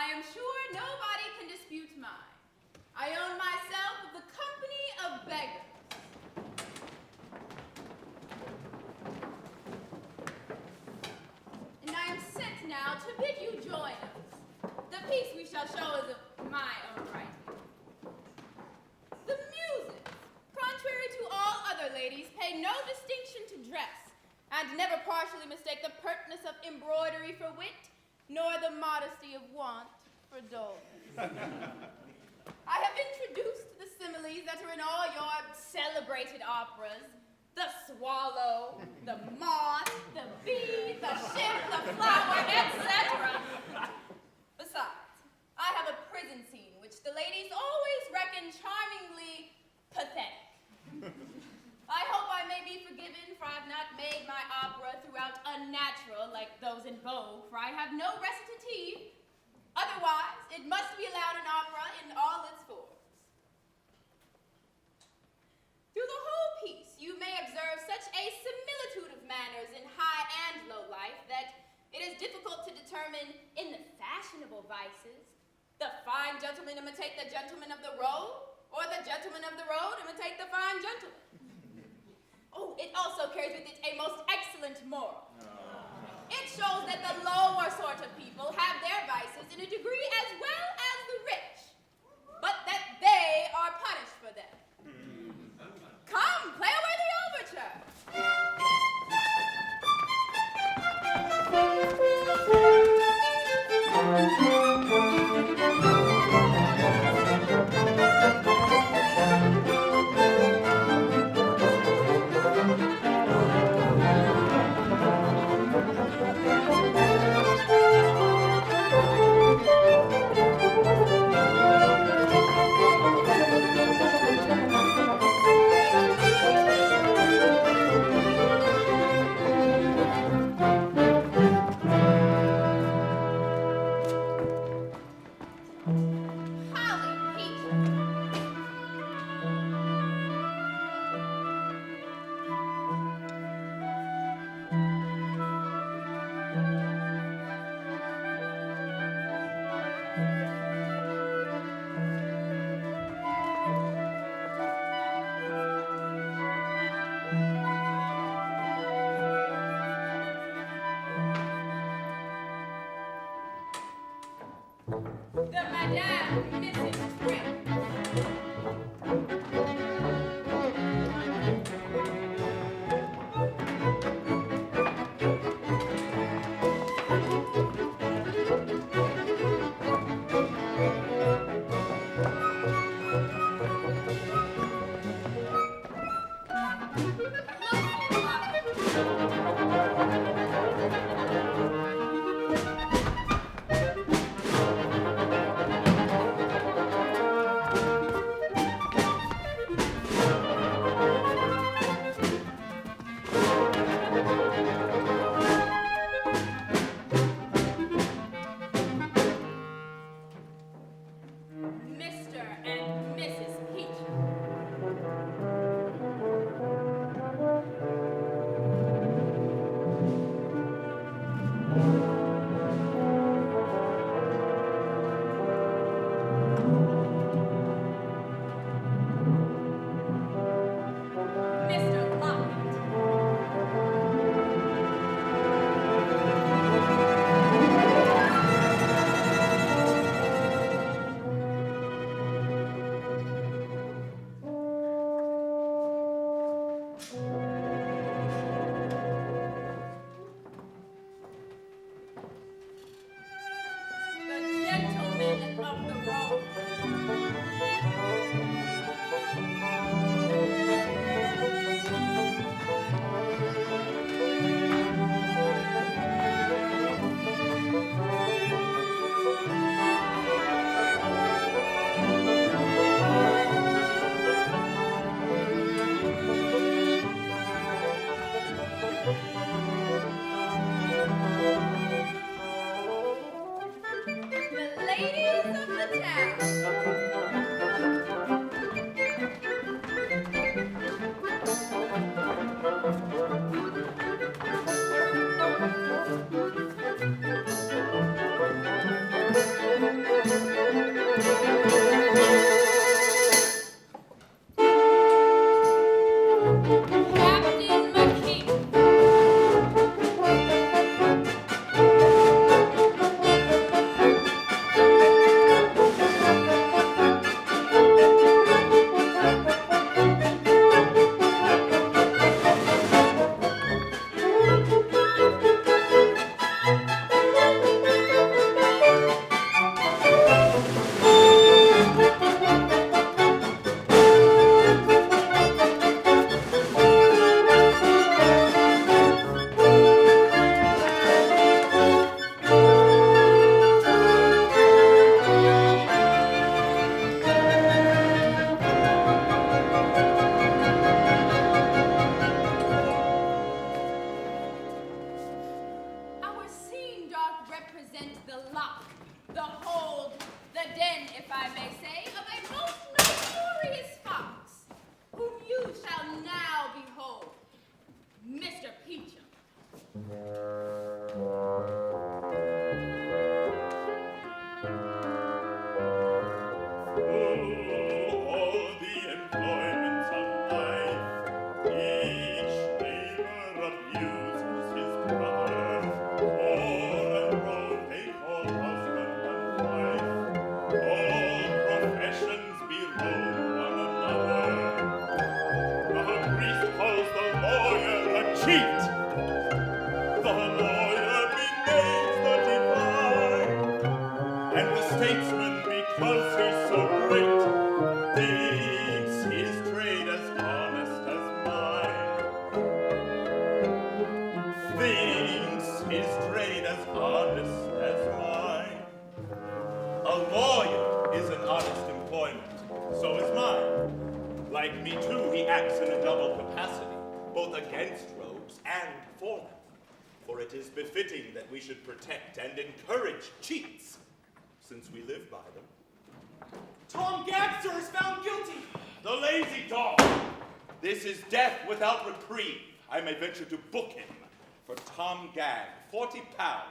I am sure nobody can dispute mine. I own myself of the company of beggars. And I am sent now to bid you join us. The piece we shall show is of my own writing. The music, contrary to all other ladies, pay no distinction to dress, and never partially mistake the pertness of embroidery for wit, nor the modesty of want for dullness. I have introduced the similes that are in all your celebrated operas: the swallow, the moth, the bee, the ship, the flower, etc. Besides, I have a prison scene which the ladies always reckon charmingly pathetic. I hope I may be forgiven, for I have not made my opera throughout unnatural like those in vogue, for I have no recitative. Otherwise, it must be allowed an opera in all its forms. Through the whole piece, you may observe such a similitude of manners in high and low life that it is difficult to determine in the fashionable vices, the fine gentleman imitate the gentleman of the road, or the gentleman of the road imitate the fine gentleman. Oh, it also carries with it a most excellent moral. It shows that the lower sort of people have their vices in a degree as well as the rich, but that they are punished for them. Come, play away the overture. represent the lock, the hold, the den, if I may say, of a most notorious fox, whom you shall now behold, Mr. Peachum. Like me too, he acts in a double capacity, both against rogues and for them. For it is befitting that we should protect and encourage cheats, since we live by them. Tom Gag, sir, is found guilty. The lazy dog! This is death without reprieve. I may venture to book him for Tom Gag, 40 pounds.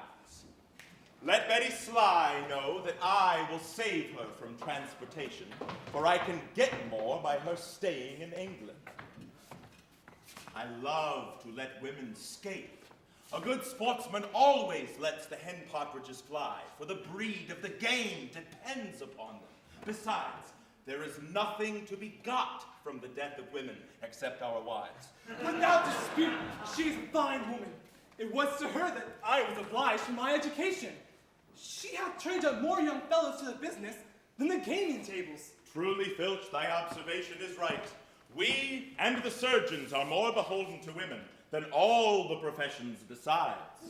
Let Betty Sly know that I will save her from transportation, for I can get more by her staying in England. I love to let women escape. A good sportsman always lets the hen partridges fly, for the breed of the game depends upon them. Besides, there is nothing to be got from the death of women except our wives. Without dispute, she is a fine woman. It was to her that I was obliged for my education. She hath trained up more young fellows to the business than the gaming tables. Truly, Filch, thy observation is right. We and the surgeons are more beholden to women than all the professions besides.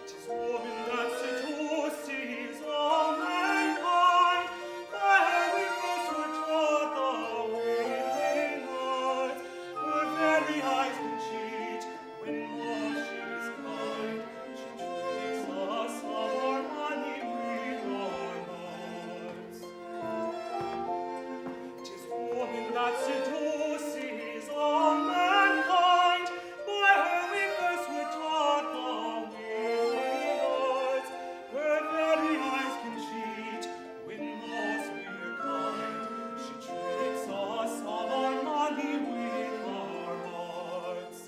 'Tis woman that seduces all mankind, where we first were taught the wailing words, her very eyes can cheat when love she is kind. She tricks us of our money with our hearts. 'Tis woman that seduces all mankind, where we first were taught the wailing words, her very eyes can cheat when lost we're kind. She tricks us of our money with our hearts.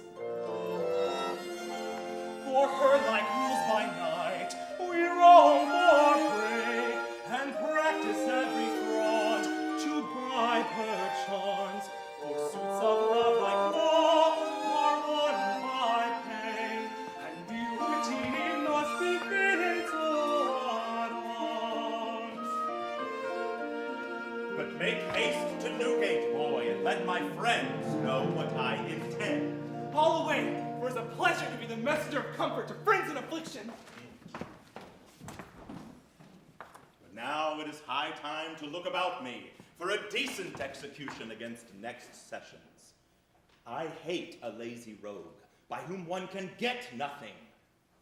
For her like rules by night, we roam for prey, and practice every fraud to bribe her charms. For suits of love like law are won by pain, and beauty must be fitted to advance. But make haste to Newgate, boy, and let my friends know what I intend. All away, for it's a pleasure to be the messenger of comfort to friends in affliction. But now it is high time to look about me for a decent execution against next sessions. I hate a lazy rogue by whom one can get nothing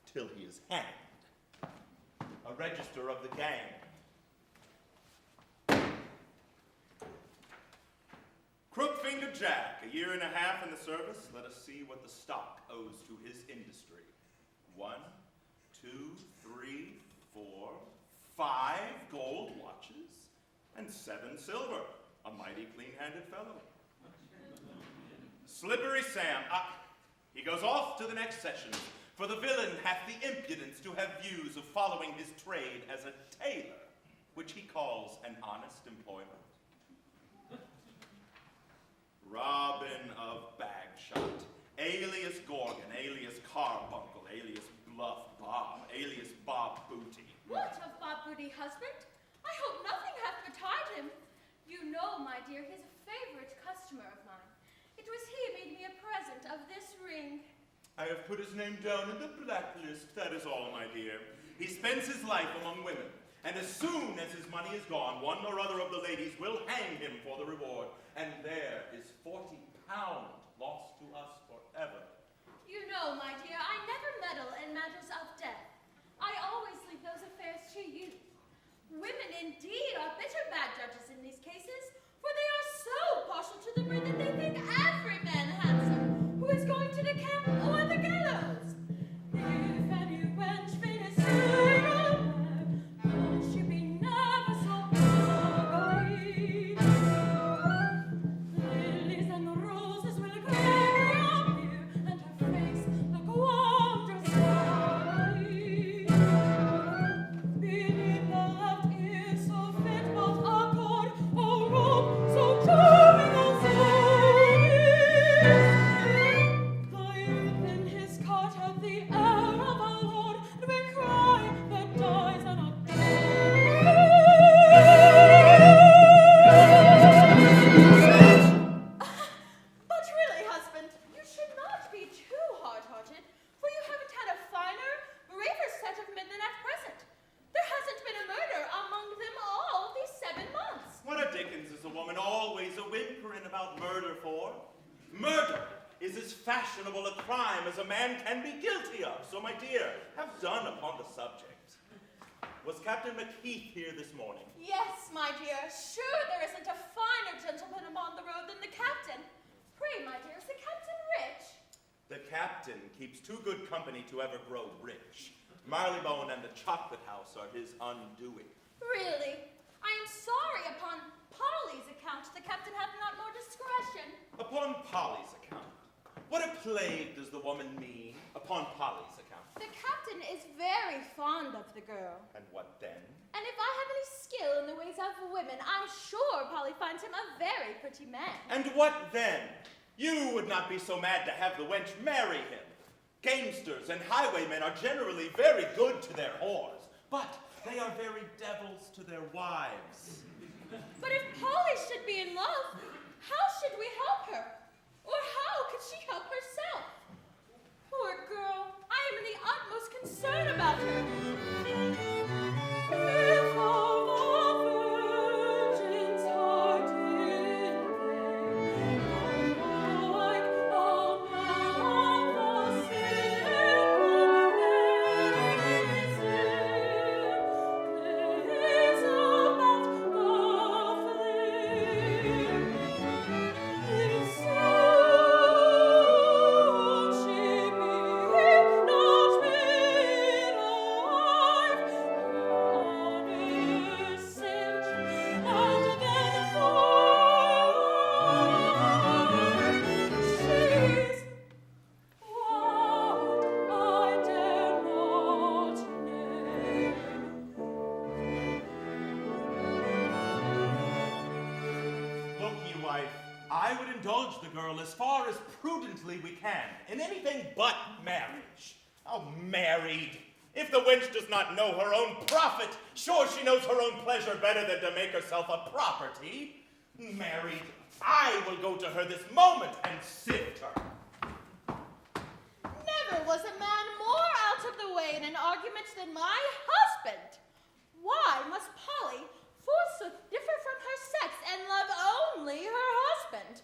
till he is hanged. A register of the gang. Crook-fingered Jack, a year and a half in the service. Let us see what the stock owes to his industry. 1, 2, 3, 4, 5 gold watches, and 7 silver. A mighty clean-handed fellow. Slippery Sam, he goes off to the next session, for the villain hath the impudence to have views of following his trade as a tailor, which he calls an honest employment. Robin of Bagshot, alias Gorgon, alias Carbuncle, alias Bluff Bob, alias Bob Booty. What of Bob Booty, husband? I hope nothing hath betide him. You know, my dear, his favorite customer of mine. It was he made me a present of this ring. I have put his name down in the blacklist, that is all, my dear. He spends his life among women, and as soon as his money is gone, one or other of the ladies will hang him for the reward, and there is 40 pounds lost to us forever. You know, my dear, indeed are bitter bad judges in these cases, for they are so partial to the bird that they think every man handsome who is going to the camp or the gallows. If any wench made a single word, she be never so ugly. Lilies and roses will quickly appear, and her face look wondrously. Beneath the left ear so fit both accord, a robe so charming and sweet. The youth in his cart hath the air of a lord, and may cry that dies and not But really, husband, you should not be too hard-hearted, for you haven't had a finer, braver set of men than at present. There hasn't been a murder among them all these 7 months. What a dickens is a woman always a whimpering about murder for? Murder is as fashionable a crime as a man can be guilty of. So, my dear, have done upon the subject. Was Captain McKeith here this morning? Yes, my dear, sure there isn't a finer gentleman upon the road than the captain. Pray, my dear, is the captain rich? The captain keeps too good company to ever grow rich. Marleybone and the chocolate house are his undoing. Really? I am sorry upon Polly's account the captain hath not more discretion. Upon Polly's account. What a plague does the woman mean upon Polly's account? The captain is very fond of the girl. And what then? And if I have any skill in the ways of women, I'm sure Polly finds him a very pretty man. And what then? You would not be so mad to have the wench marry him. Gamesters and highwaymen are generally very good to their whores, but they are very devils to their wives. But if Polly should be in love, how should we help her? Or how could she help herself? Poor girl, I am in the utmost concern about her. If all the virgins are dead, like a man of the simple days, blaze about the flame. If so she be not made alive, honor sent, and then for she's what I dare not name. Look, you wife, I would indulge the girl as far as prudently we can in anything but marriage. Oh, married. If the wench does not know her own profit, sure she knows her own pleasure better than to make herself a property. Married, I will go to her this moment and sift her. Never was a man more out of the way in an argument than my husband. Why must Polly forsooth differ from her sex and love only her husband?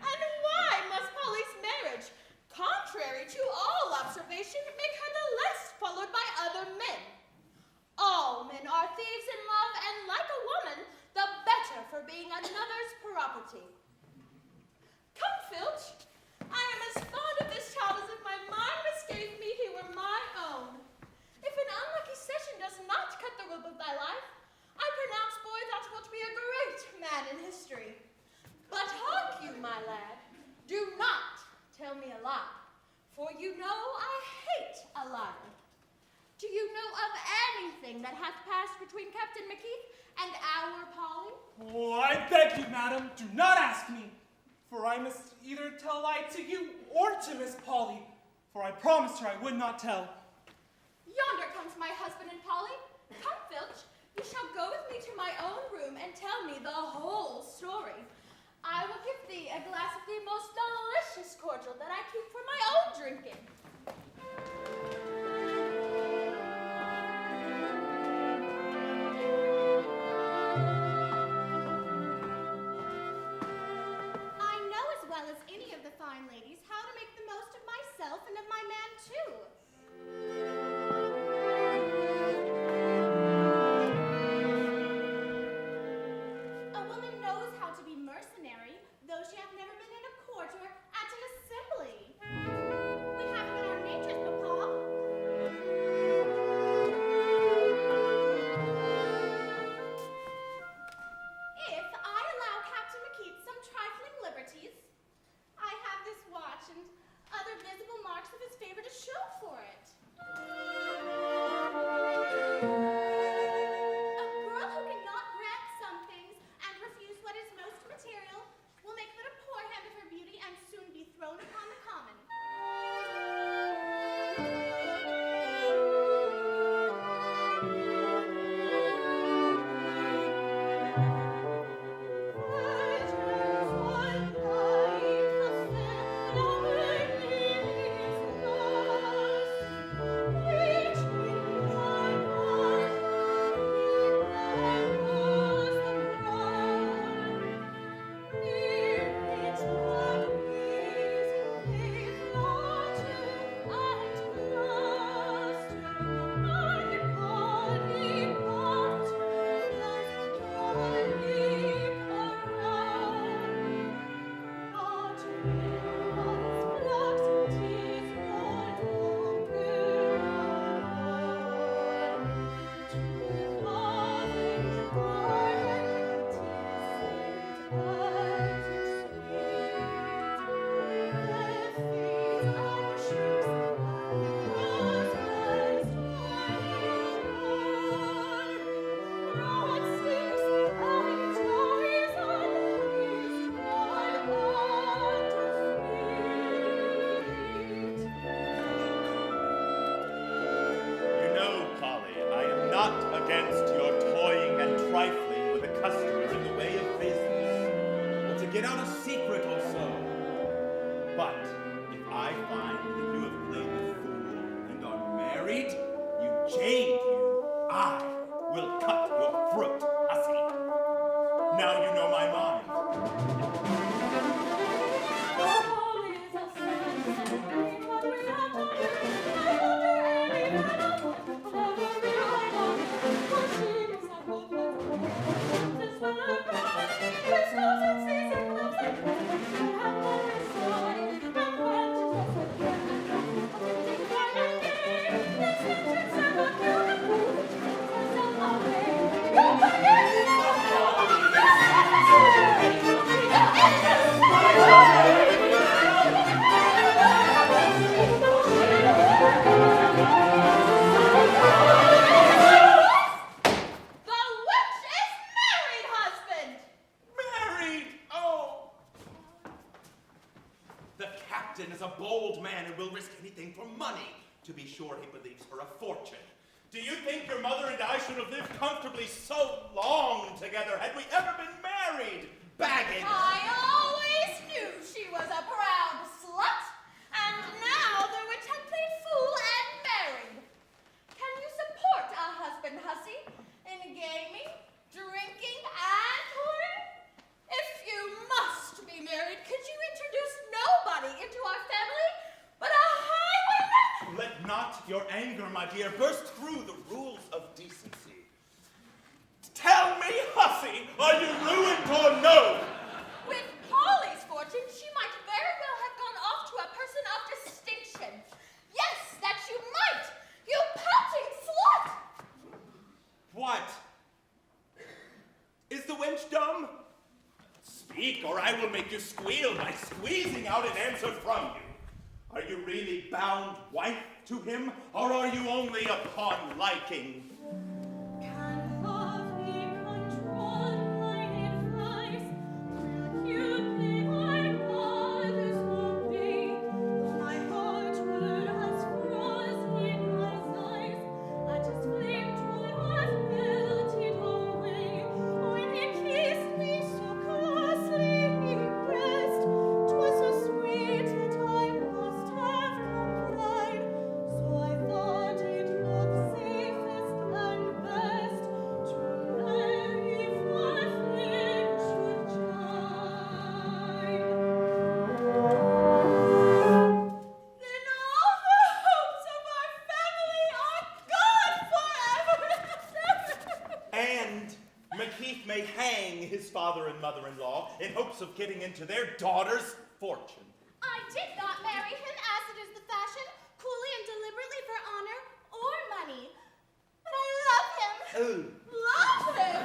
And why must Polly's marriage, contrary to all observation, make her the less followed by other men? All men are thieves in love, and like a woman, the better for being another's property. Come, Filch, I am as fond of this child as if my mind misgave me he were my own. If an unlucky session does not cut the rope of thy life, I pronounce, boy, thou wilt be a great man in history. But hark you, my lad, do not tell me a lie, for you know I hate a lie. Do you know of anything that hath passed between Captain McKeith and our Polly? Oh, I beg you, madam, do not ask me, for I must either tell a lie to you or to Miss Polly, for I promised her I would not tell. Yonder comes my husband and Polly. Come, Filch, you shall go with me to my own room and tell me the whole story. I will give thee a glass of the most delicious cordial that I keep for my own drinking. I know as well as any of the fine ladies how to make the most of myself and of my man too. against your toying and trifling with a customer in the way of business, or to get out a secret or so. But if I find that you have played the fool and are married, you jade you, I will cut your throat, hussy. Now you know my mind. To be sure, he believes her a fortune. Do you think your mother and I should have lived comfortably so long together had we ever been married? Baggage! I always knew she was a proud slut, and now the witch had played fool and married. Can you support a husband, hussy, in gaming, drinking, and whoring? If you must be married, could you introduce nobody into our family but a highwayman? Let not your anger, my dear, burst through the rules of decency. Tell me, hussy, are you ruined or no? With Polly's fortune, she might very well have gone off to a person of distinction. Yes, that you might, you pouting slut! What? Is the wench dumb? Speak, or I will make you squeal by squeezing out an answer from you. Are you really bound wife to him, or are you only upon liking? Can love be controlled by advice? Will you be my mother's will be? My heart were as frost in my eyes, I just flamed till I melted away. When he kissed me so closely he pressed, 'twas so sweet that I must have complied. So I thought it looked safest and best to marry for flame should shine. Then all the hopes of our family are gone forever and ever. And McKeith may hang his father and mother-in-law in hopes of getting into their daughter's fortune. I did not marry him as it is the fashion, coolly and deliberately for honor or money. But I love him. Oh, Love him!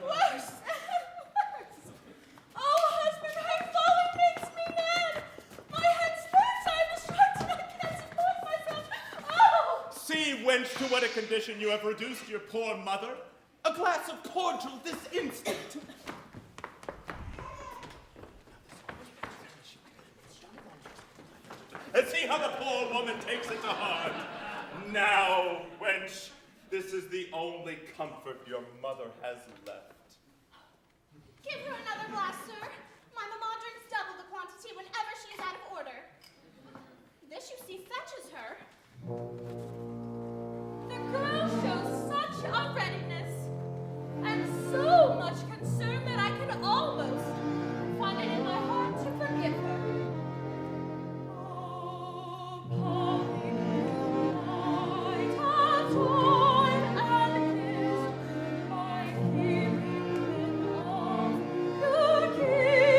Worse and worse! Oh, husband, her folly makes me mad! My head spins, I'm distracted, I can't support myself! Oh! see, wench, to what a condition you have reduced your poor mother. A glass of cordial this instant. And see how the poor woman takes it to heart. Now, wench, this is the only comfort your mother has left. Give her another glass, sir. My mamma drinks double the quantity whenever she is out of order. This, you see, fetches her. The girl shows such a readiness and so much concern that I can almost find it in my heart to forgive her. Oh, Polly, might have torn and kissed my keeping in love. You keep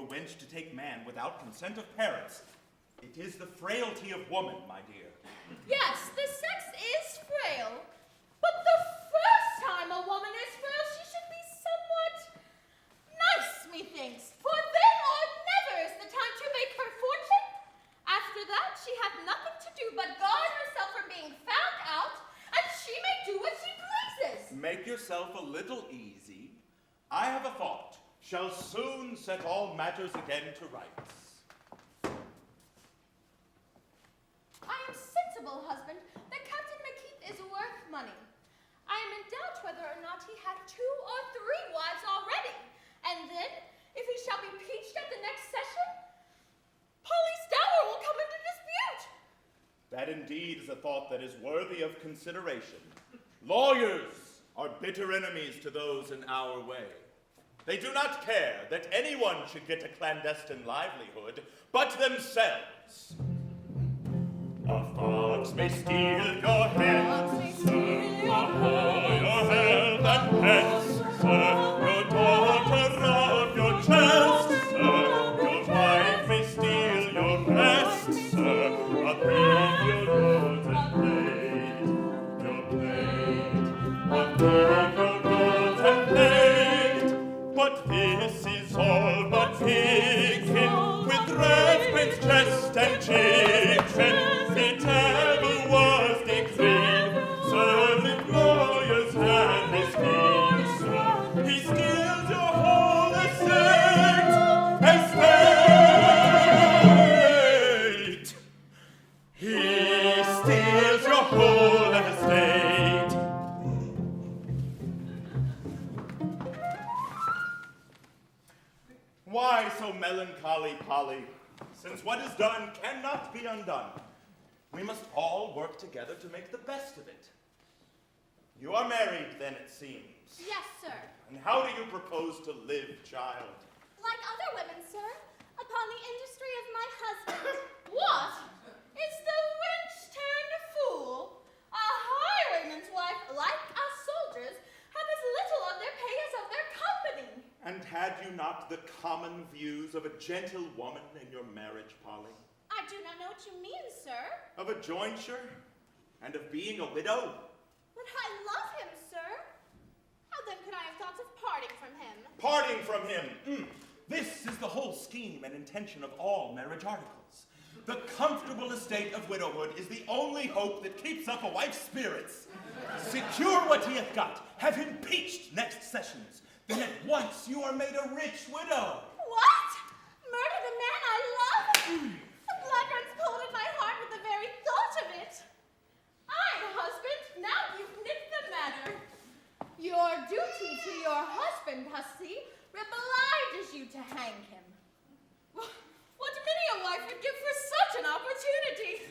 a wench to take man without consent of parents. It is the frailty of woman, my dear. Yes, the sex is frail, but the first time a woman is frail, she should be somewhat nice, methinks, for then or never is the time to make her fortune. After that, she hath nothing to do but guard herself from being found out, and she may do what she pleases. Make yourself a little easy. I have a thought, shall soon set all matters again to rights. I am sensible, husband, that Captain McKeith is worth money. I am in doubt whether or not he had 2 or 3 wives already. And then, if he shall be impeached at the next session, Polly's dower will come into dispute. That indeed is a thought that is worthy of consideration. Lawyers are bitter enemies to those in our way. They do not care that anyone should get a clandestine livelihood but themselves. A fox may steal your head, sir, your health and pets, sir, your daughter of your chest, sir, your wife may steal your rest, sir, aggrieve your roads and plate, your plate, aggrieve your roads and plate. But this is all but taken, with reverence, chest and children. The devil was decreed, serving lawyers and his deeds, sir. He steals your whole estate. He steals your whole estate. Why so melancholy, Polly? Since what is done cannot be undone. We must all work together to make the best of it. You are married, then, it seems. Yes, sir. And how do you propose to live, child? Like other women, sir, upon the industry of my husband. What? Is the wench turned fool? A highwayman's wife, like us soldiers, have as little of their pay as of their company. And had you not the common views of a gentle woman in your marriage, Polly? I do not know what you mean, sir. Of a jointure? And of being a widow? But I love him, sir. How then could I have thoughts of parting from him? Parting from him. This is the whole scheme and intention of all marriage articles. The comfortable estate of widowhood is the only hope that keeps up a wife's spirits. Secure what he hath got. Have him impeached next sessions. Then at once you are made a rich widow. What? Murder the man I love? The blood runs cold in my heart with the very thought of it. Aye, husband, now you've nipped the matter. Your duty to your husband, hussy, obliges you to hang him. What many a wife would give for such an opportunity.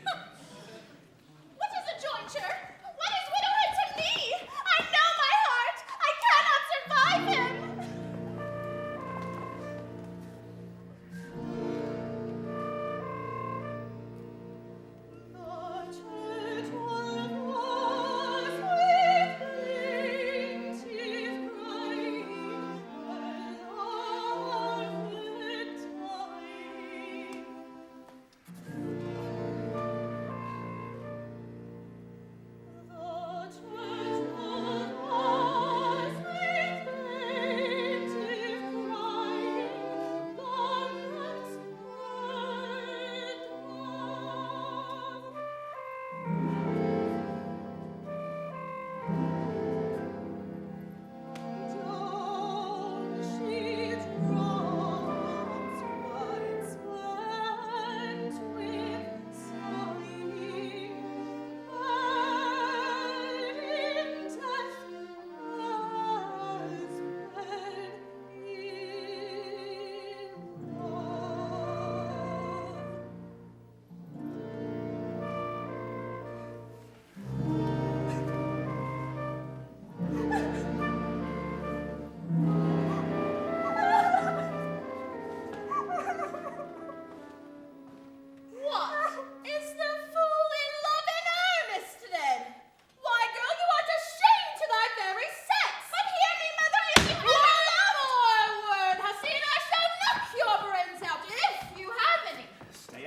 What is a jointure? What is widowhood to me? I know my heart. I cannot survive him.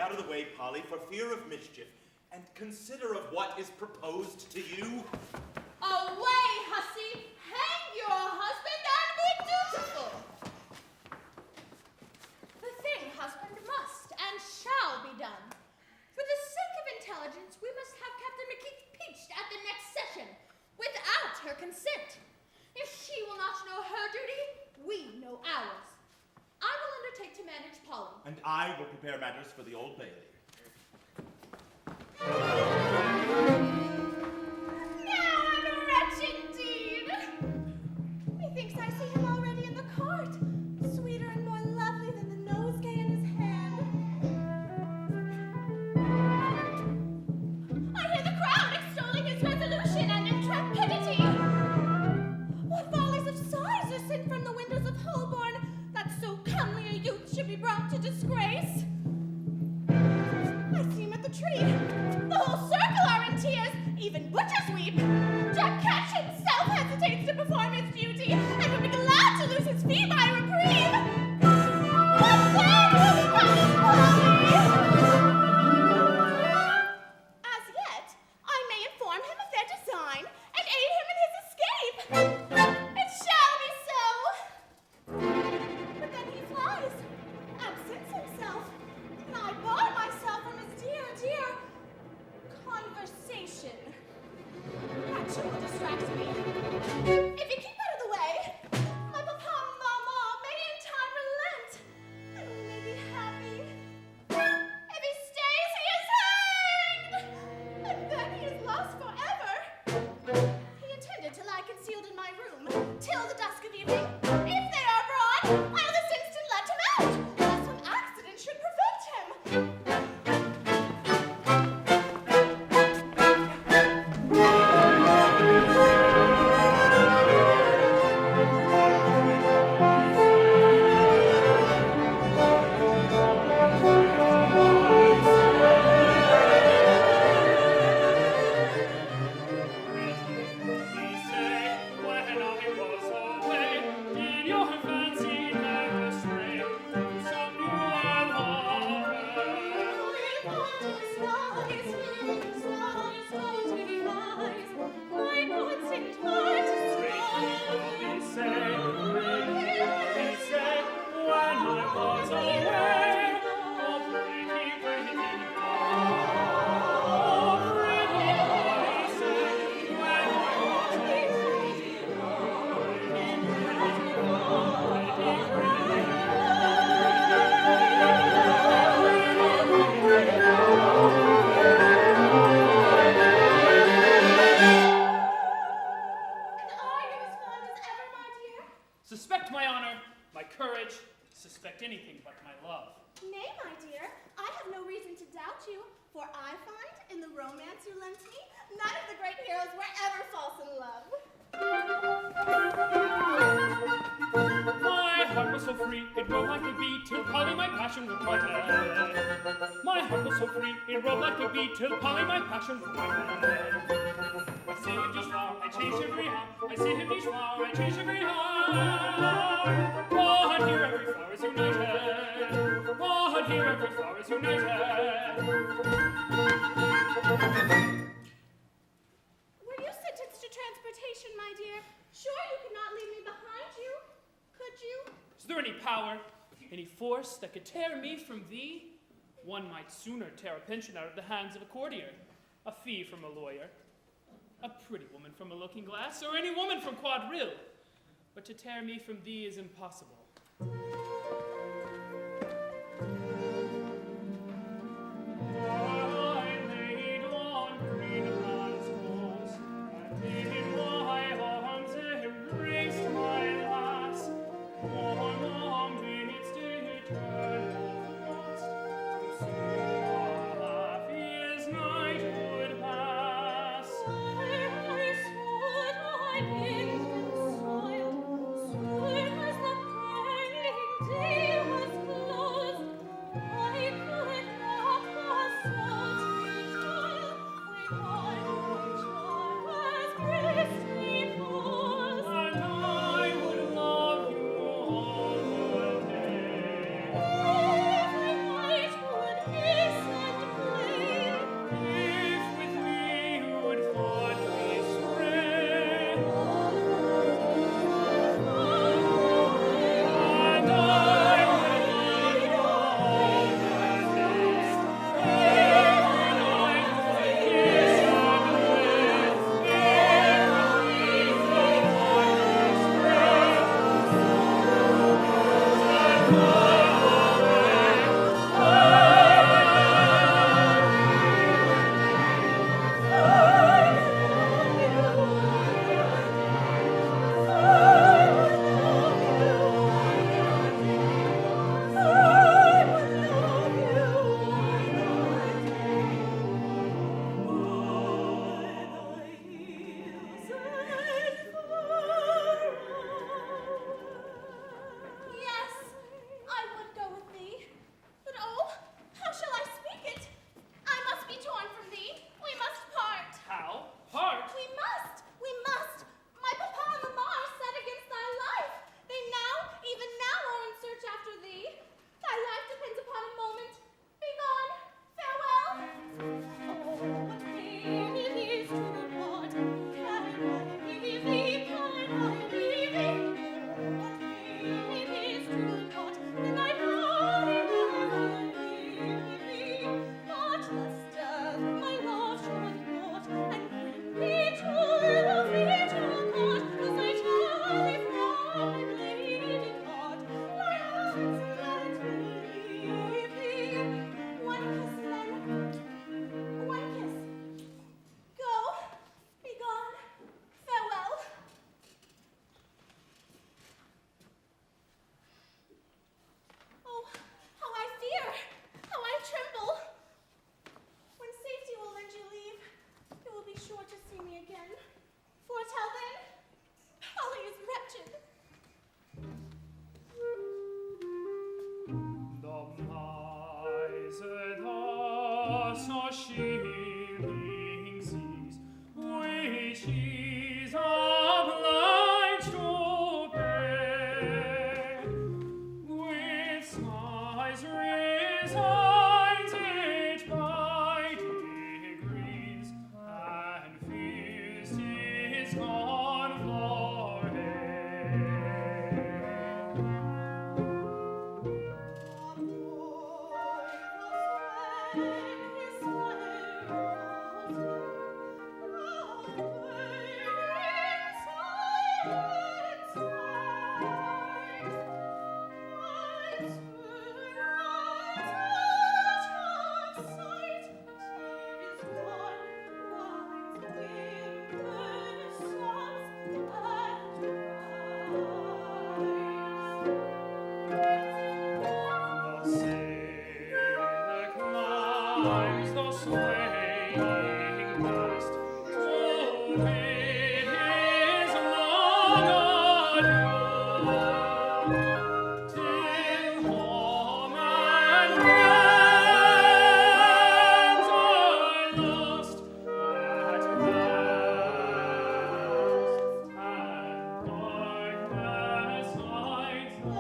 out of the way, Polly, for fear of mischief, and consider of what is proposed to you. Away, hussy! Hang your husband and be dutiful! The thing, husband, must and shall be done. For the sake of intelligence, we must have Captain McKee impeached at the next session, without her consent. If she will not know her duty, we know ours. I will undertake to manage Polly. And I will prepare matters for the Old Bailey. Now I'm a wretch indeed. Methinks I see him already in the cart, sweeter and more lovely than the nosegay in his hand. I hear the crowd extolling his resolution and intrepidity. What volleys of sighs are sent from the windows of Holborn, that so comely a youth should be brought to disgrace. I see him at the tree. The whole circle are in tears. Even butchers weep. Jack Ketch himself hesitates to perform his duty, and would be glad to lose his fee by reprieve. What then will become of Polly? As yet, I may inform him of their design, and aid him in his escape. It shall be so. But then he flies, absents himself, and I bar myself from his dear, dear conversation. That too will distract me. If you keep out of the way, my papa and mama may in time relent, and we may be happy. If he stays, he is hanged, and then he is lost forever. He intended to lie concealed in my room till the dusk of evening. If they are abroad, I'll this instant let him out, lest some accident should prevent him. Suspect my honor, my courage, suspect anything but my love. Nay, my dear, I have no reason to doubt you, for I find in the romance you lent me, none of the great heroes were ever false in love. My heart was so free, it rode like a bee, till Polly my passion would quite end. My heart was so free, it rode like a bee, till Polly my passion would quite end. I saved each flower, I changed every hour. I saved each flower, I changed every hour. But here every flower is united. But here every flower is united. Were you sentenced to transportation, my dear? Sure you could not leave me behind you, could you? Is there any power, any force that could tear me from thee? One might sooner tear a pension out of the hands of a courtier, a fee from a lawyer, a pretty woman from a looking-glass, or any woman from quadrille. But to tear me from thee is impossible. I laid on green lands, and in my arms embraced my lass. Long didst eternal frost, to see our happiest night would pass. I stood, I pinned and soiled, sore as the across our shivering seas, which he's obliged to bear, with sighs resigns it by degrees, and fears 'tis gone for ever. Climbs the swaying mast, to bid his long adieu, till home and friends are lost at last, and darkness hides the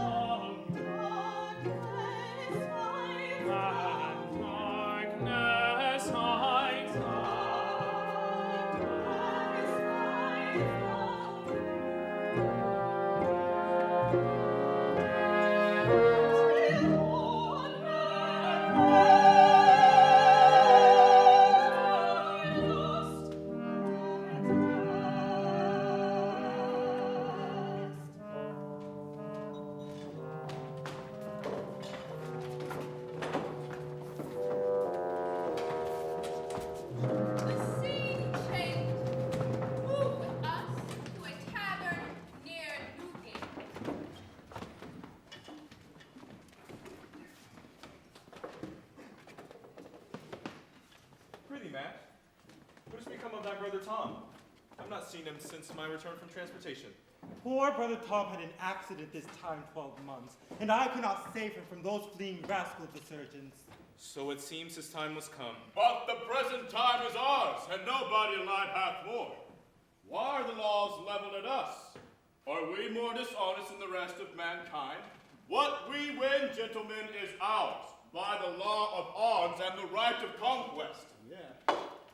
darkness hides The scene changed. Move with us to a tavern near Newgate. Prithee, Matt, what has become of thy brother Tom? I've not seen him since my return from transportation. Poor brother Tom had an accident this time 12 months, and I could not save him from those fleeing rascal of the surgeons. So it seems his time was come. But the present time is ours, and nobody alive hath more. Why are the laws leveled at us? Are we more dishonest than the rest of mankind? What we win, gentlemen, is ours, by the law of arms and the right of conquest.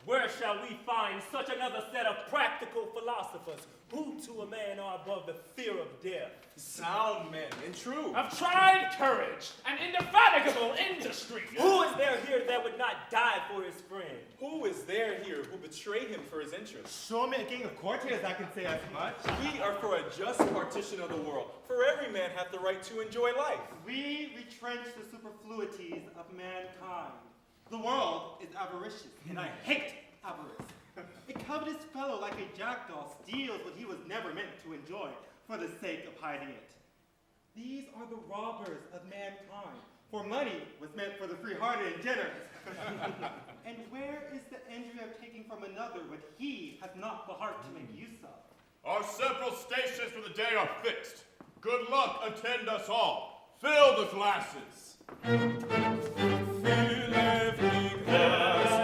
Where shall we find such another set of practical philosophers who to a man are above the fear of death? Sound men and true. of tried courage and indefatigable industry. Who is there here that would not die for his friend? Who is there here who betrayed him for his interests? Show me a gang of courtiers I can say as much. We are for a just partition of the world, for every man hath the right to enjoy life. We retrench the superfluities of mankind. The world is avaricious, and I hate avarice. A covetous fellow like a jackdaw steals what he was never meant to enjoy for the sake of hiding it. These are the robbers of mankind, for money was meant for the free-hearted and generous. And where is the injury of taking from another what he has not the heart to make use of? Our several stations for the day are fixed. Good luck attend us all. Fill the glasses. Fill every glass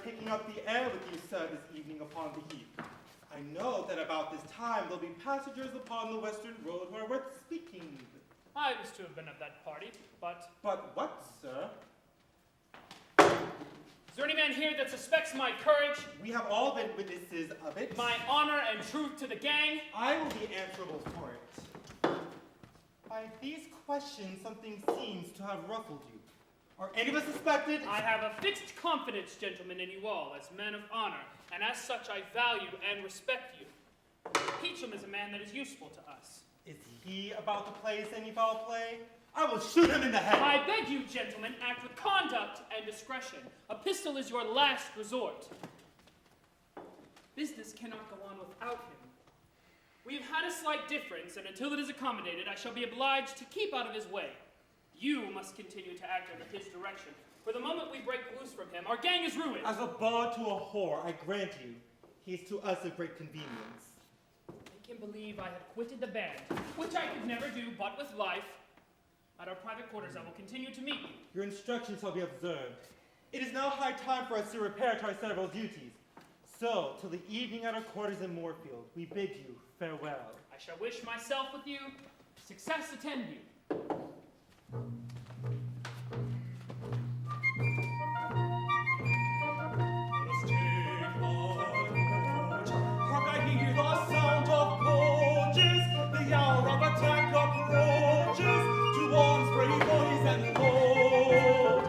taking up the air with you, sir, this evening upon the heath. I know that about this time there'll be passengers upon the western road who are worth speaking with. I was to have been at that party, but... But what, sir? Is there any man here that suspects my courage, We have all been witnesses of it. my honor and truth to the gang? I will be answerable for it. By these questions, something seems to have ruffled you. Are any of us suspected? I have a fixed confidence, gentlemen, in you all, as men of honor, and as such I value and respect you. Peachum is a man that is useful to us. Is he about to play us any foul play? I will shoot him in the head. I beg you, gentlemen, act with conduct and discretion. A pistol is your last resort. Business cannot go on without him. We have had a slight difference, and until it is accommodated, I shall be obliged to keep out of his way. You must continue to act under his direction. For the moment we break loose from him, our gang is ruined. As a bard to a whore, I grant you, he is to us a great convenience. Make him believe I have quitted the band, which I could never do but with life. At our private quarters, I will continue to meet you. Your instructions shall be observed. It is now high time for us to repair to our several duties. So, till the evening at our quarters in Moorfield, we bid you farewell. I shall wish myself with you. Success attend you. Hark, I hear the sound of gorges, the hour of attack approaches, to arms, brave boys and low.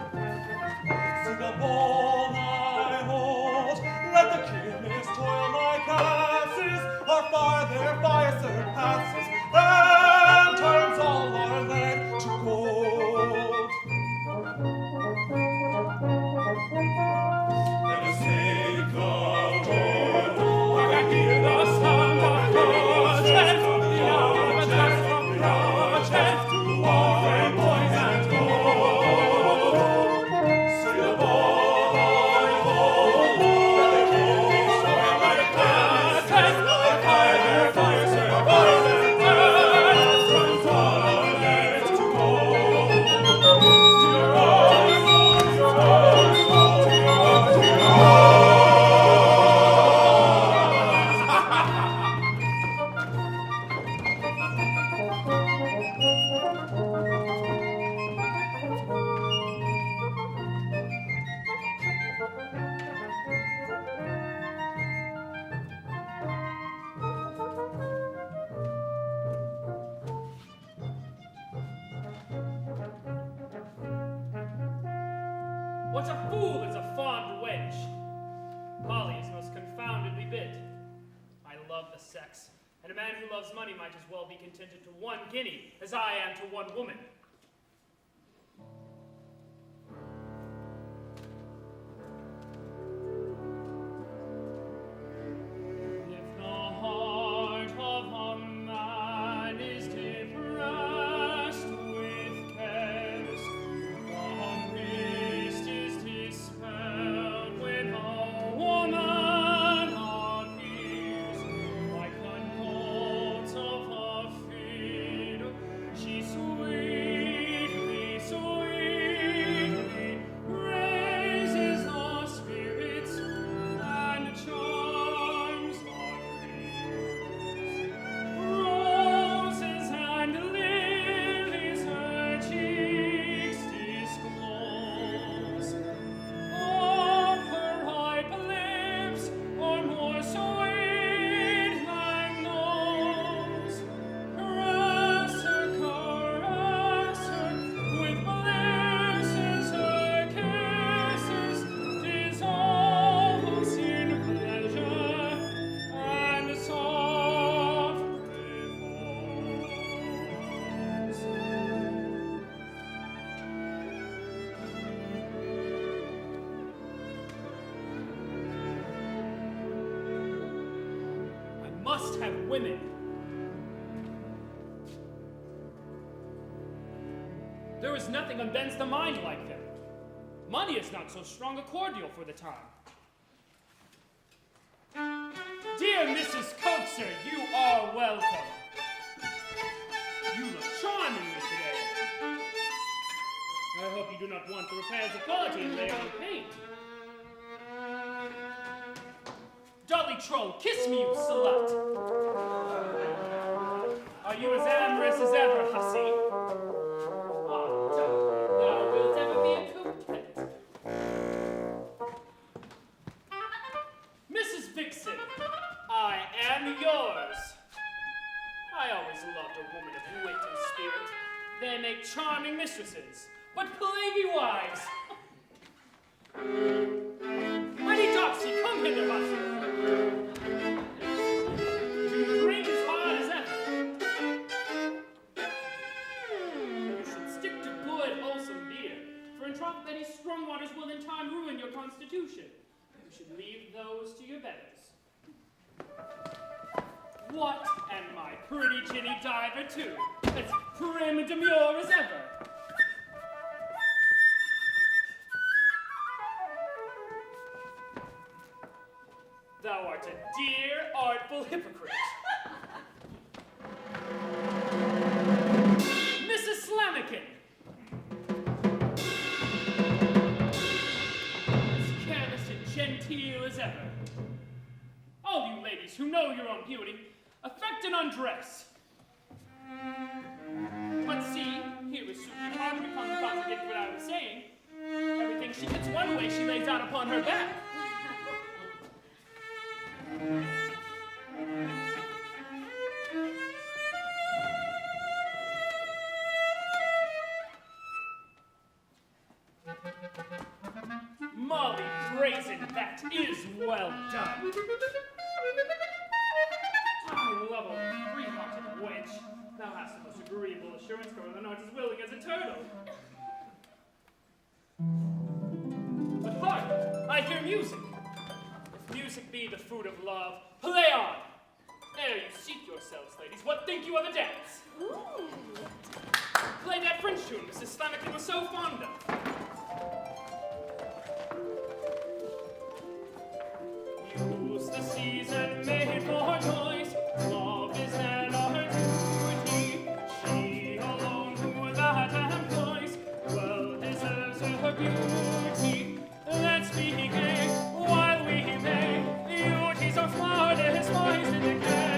See the ball I hold, let the keenest toil like asses, our fire their fire surpasses, and turns all our land to gold. Let us take the road. Hark, I hear the sound of gorges, the hour of attack approaches, to all brave boys and gold. See the ball I hold, let the keenest toil like asses, our fire their fire surpasses, and turns all our land to gold. What a fool is a fond wench! Polly is most confoundedly bit. I love the sex, and a man who loves money might as well be contented to 1 guinea as I am to 1 woman. If the heart of a man is depressed with cares, the mist is dispelled when a woman appears. Like the notes of a fiddle, she sweetly, sweetly raises the spirits and charms our ears. Roses and lilies her cheeks disclose. Of her ripe lips are more sweet than those. Caress her, with blisses her kisses dissolve us in pleasure and soft repose. I must have women. There is nothing unbends the mind like them. Money is not so strong a cordial for the time. Dear Mrs. Coaxer, you are welcome. You look charmingly today. I hope you do not want the repairs of quality and lay on paint. Dolly Troll, kiss me, you slut. I Are you as amorous as ever, hussy? Ah, thou wilt ever be a coquette. Mrs. Vixen, I am yours. I always loved a woman of wit and spirit. They make charming mistresses, but plaguey wives. Mighty Doxy, come hither, hussy. Do you drink as hard as ever? You should stick to good, wholesome beer, for in troth many strong waters will in time ruin your constitution. You should leave those to your betters. What, and my pretty Ginny Diver too, as prim and demure as ever. Thou art a dear, artful hypocrite. Mrs. Slamikin. As careless and genteel as ever. All you ladies who know your own beauty, affect an undress. But see, here is Suki hardly come to contradict what I was saying. Everything she gets one way, she lays out upon her back. Molly Brazen, that is well done. I love a free-hearted wench. Thou hast the most agreeable assurance, girl, and art as willing as a turtle. But hark, I hear music. If music be the food of love, play on. Ere you seat yourselves, ladies, what think you of a dance? Ooh. Play that French tune Mrs. Slamikin was so fond of. Use the season made for choice. Love is then our duty. She alone who that employs well deserves her beauty. Let's be gay while we may. Beauty's our smartest wise in the game.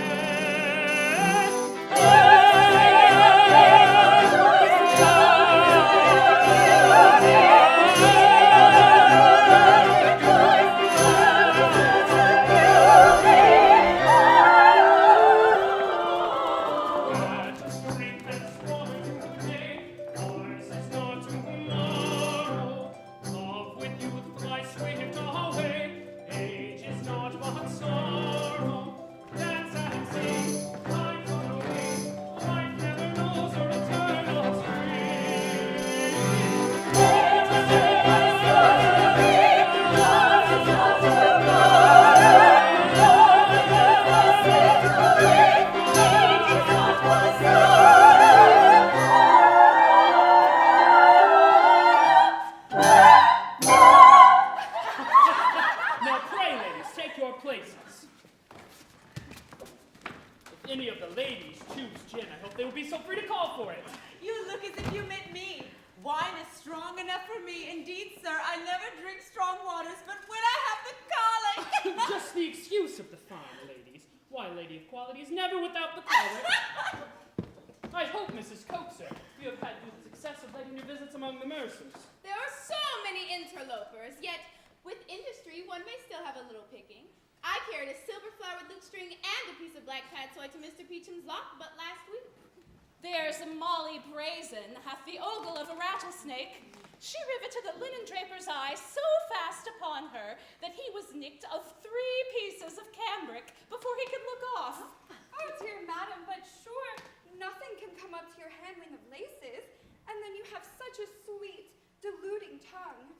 There's Molly Brazen, hath the ogle of a rattlesnake. She riveted the linen draper's eye so fast upon her that he was nicked of 3 pieces of cambric before he could look off. Oh, dear madam, but sure, nothing can come up to your handling of laces, and then you have such a sweet, deluding tongue.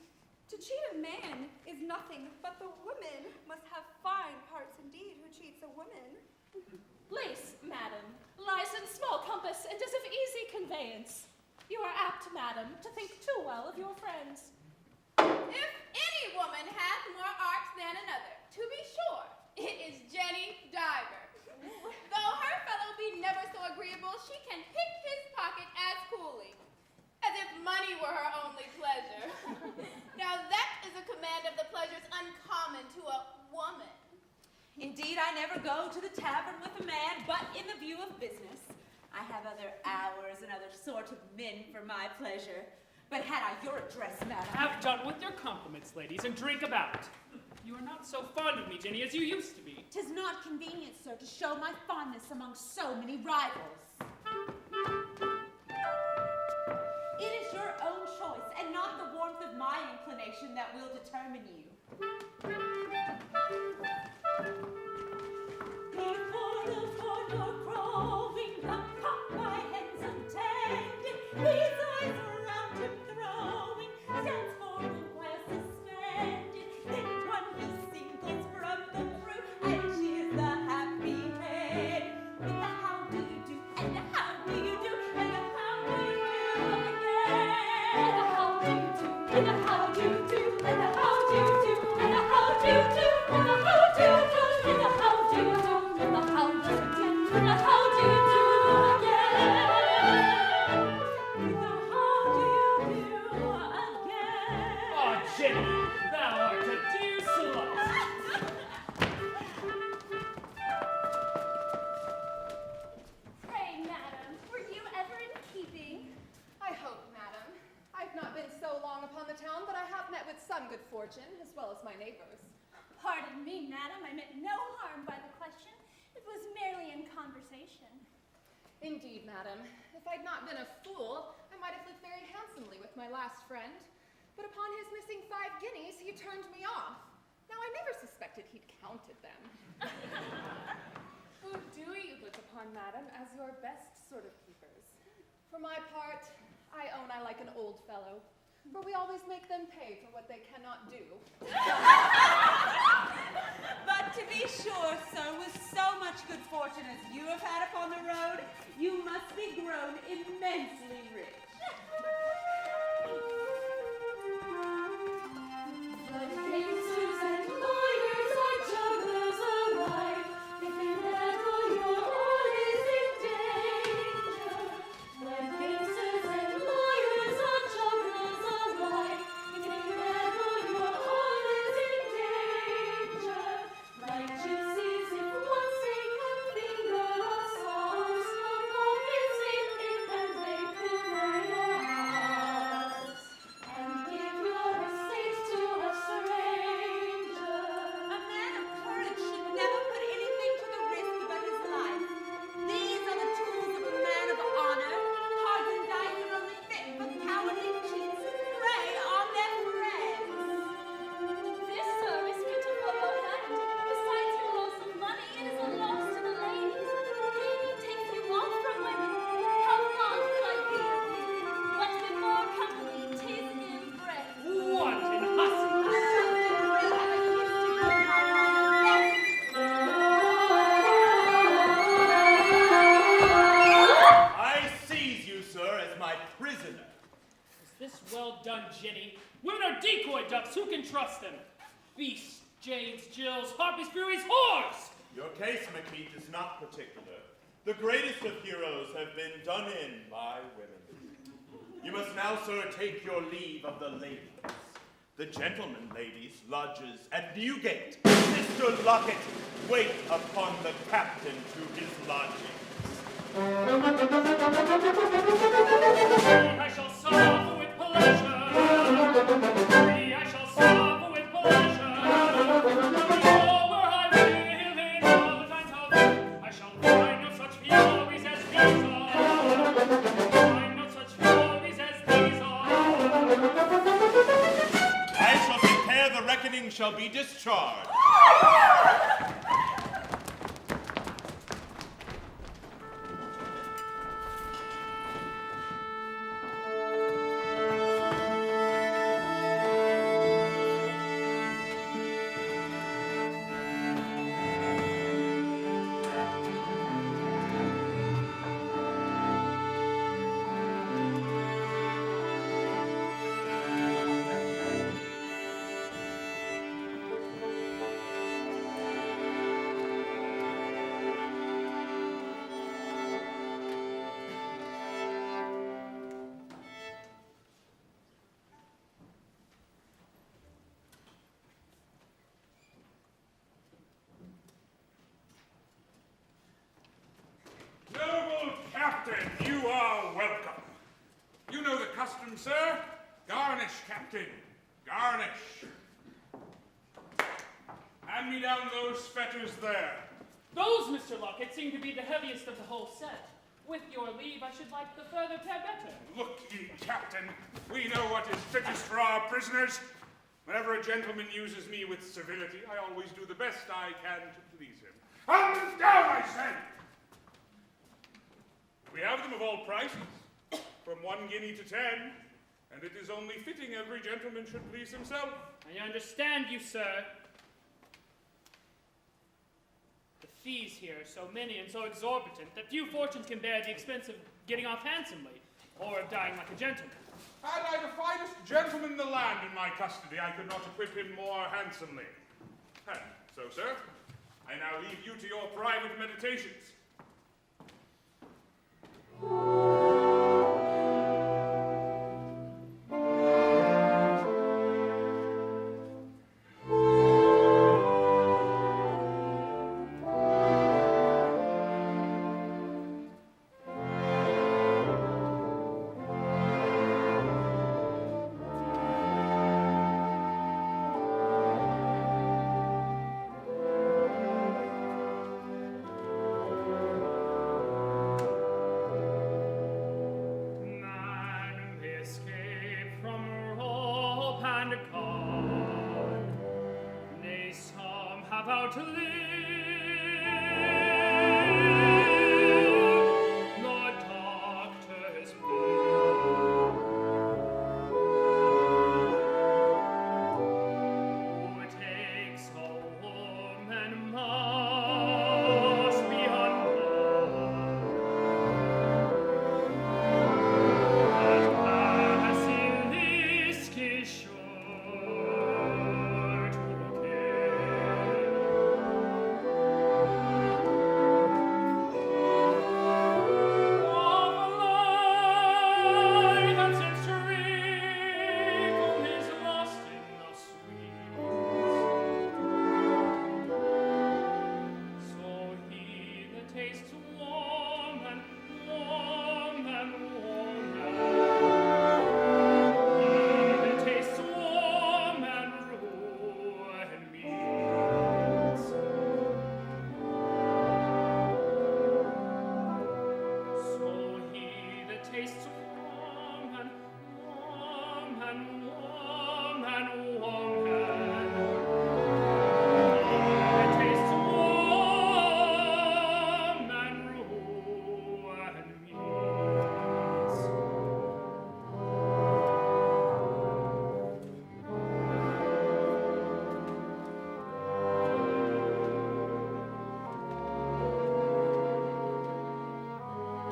To cheat a man is nothing, but the woman must have fine parts indeed who cheats a woman. Lace, madam, lies in small compass and is of easy conveyance. You are apt, madam, to think too well of your friends. If any woman hath more art than another, to be sure, it is Jenny Diver. Though her fellow be never so agreeable, she can pick his pocket as coolly, as if money were her only pleasure. Now that is a command of the pleasures uncommon to a woman. Indeed, I never go to the tavern with a man but in the view of business. I have other hours and other sort of men for my pleasure. But had I your address, madam... Have done with your compliments, ladies, and drink about. You are not so fond of me, Jenny, as you used to be. 'Tis not convenient, sir, to show my fondness among so many rivals. It is your own choice, and not the warmth of my inclination that will determine you. Before the fort or crowing, come caught by hens untended. His eyes around him throwing, stands for a while suspended. Then one he singles from the fruit, and cheers the happy head. With the how do you do, and the how do you do, and the how do you do again. And the how do you do, and the how do you do, and the how do you do, and the how do you do, and the how do you do, and the how do you do, and the how do you do, and the how do you do again. With the how do you do again. Ah, Jenny, thou art a dear slut. Pray, madam, were you ever in keeping? I hope, madam. I've not been so long upon the town, but I have met with some good fortune, as well as my neighbors. Pardon me, madam, I meant no harm by the question. It was merely in conversation. Indeed, madam. If I'd not been a fool, I might have lived very handsomely with my last friend. But upon his missing 5 guineas, he turned me off. Now, I never suspected he'd counted them. Who do you look upon, madam, as your best sort of keepers? For my part, I own I like an old fellow, for we always make them pay for what they cannot do. But to be sure, sir, with so much good fortune as you have had upon the road, you must be grown immensely rich. Gangsters and lawyers are jugglers alike. If ever your heart is in danger, like gangsters and lawyers are jugglers alike. If ever your heart is in danger, like gypsies, if once they can finger a song, smoke off its evening and they could wear your house and give your estates to a stranger. A man of courage should never put anything to the risk but his life. These are the tools of a man of honor. Cards and dice are only fit for cowardly cheats who prey on their friends. This service we took for your hand. Besides your loss of money, it is a loss to the ladies. Gaming takes you off from women. How fond could I be of you? But with more company, 'tis ill bred. Wanton hussy. I seize you, sir, as my prisoner. Is this well done, Jenny? Women are decoy ducks. Who can trust them? Beasts, Janes, Jills, Harpies, Furies, whores! Your case, McKeith, is not particular. The greatest of heroes have been done in by women. You must now, sir, take your leave of the ladies. The gentlemen, ladies, lodges at Newgate. Mr. Locket, wait upon the captain to his lodgings. I shall suffer with pleasure. I shall suffer with pleasure. Oh, where I live in all the times of it, I shall find no such furies as these are. Find no such furies as these are. I shall take care the reckoning shall be discharged. custom, sir. Garnish, Captain. Garnish. Hand me down those fetters there. Those, Mr. Lockett, seem to be the heaviest of the whole set. With your leave, I should like the further pair better. Look ye, Captain, we know what is fittest for our prisoners. Whenever a gentleman uses me with civility, I always do the best I can to please him. Hand them down, I say! We have them of all prices, from 1 guinea to 10, and it is only fitting every gentleman should please himself. I understand you, sir. The fees here are so many and so exorbitant that few fortunes can bear the expense of getting off handsomely, or of dying like a gentleman. Had I the finest gentleman in the land in my custody, I could not equip him more handsomely. And so, sir, I now leave you to your private meditations. To live, nor doctors who takes a woman must be undone, but basilisk is sure to kill.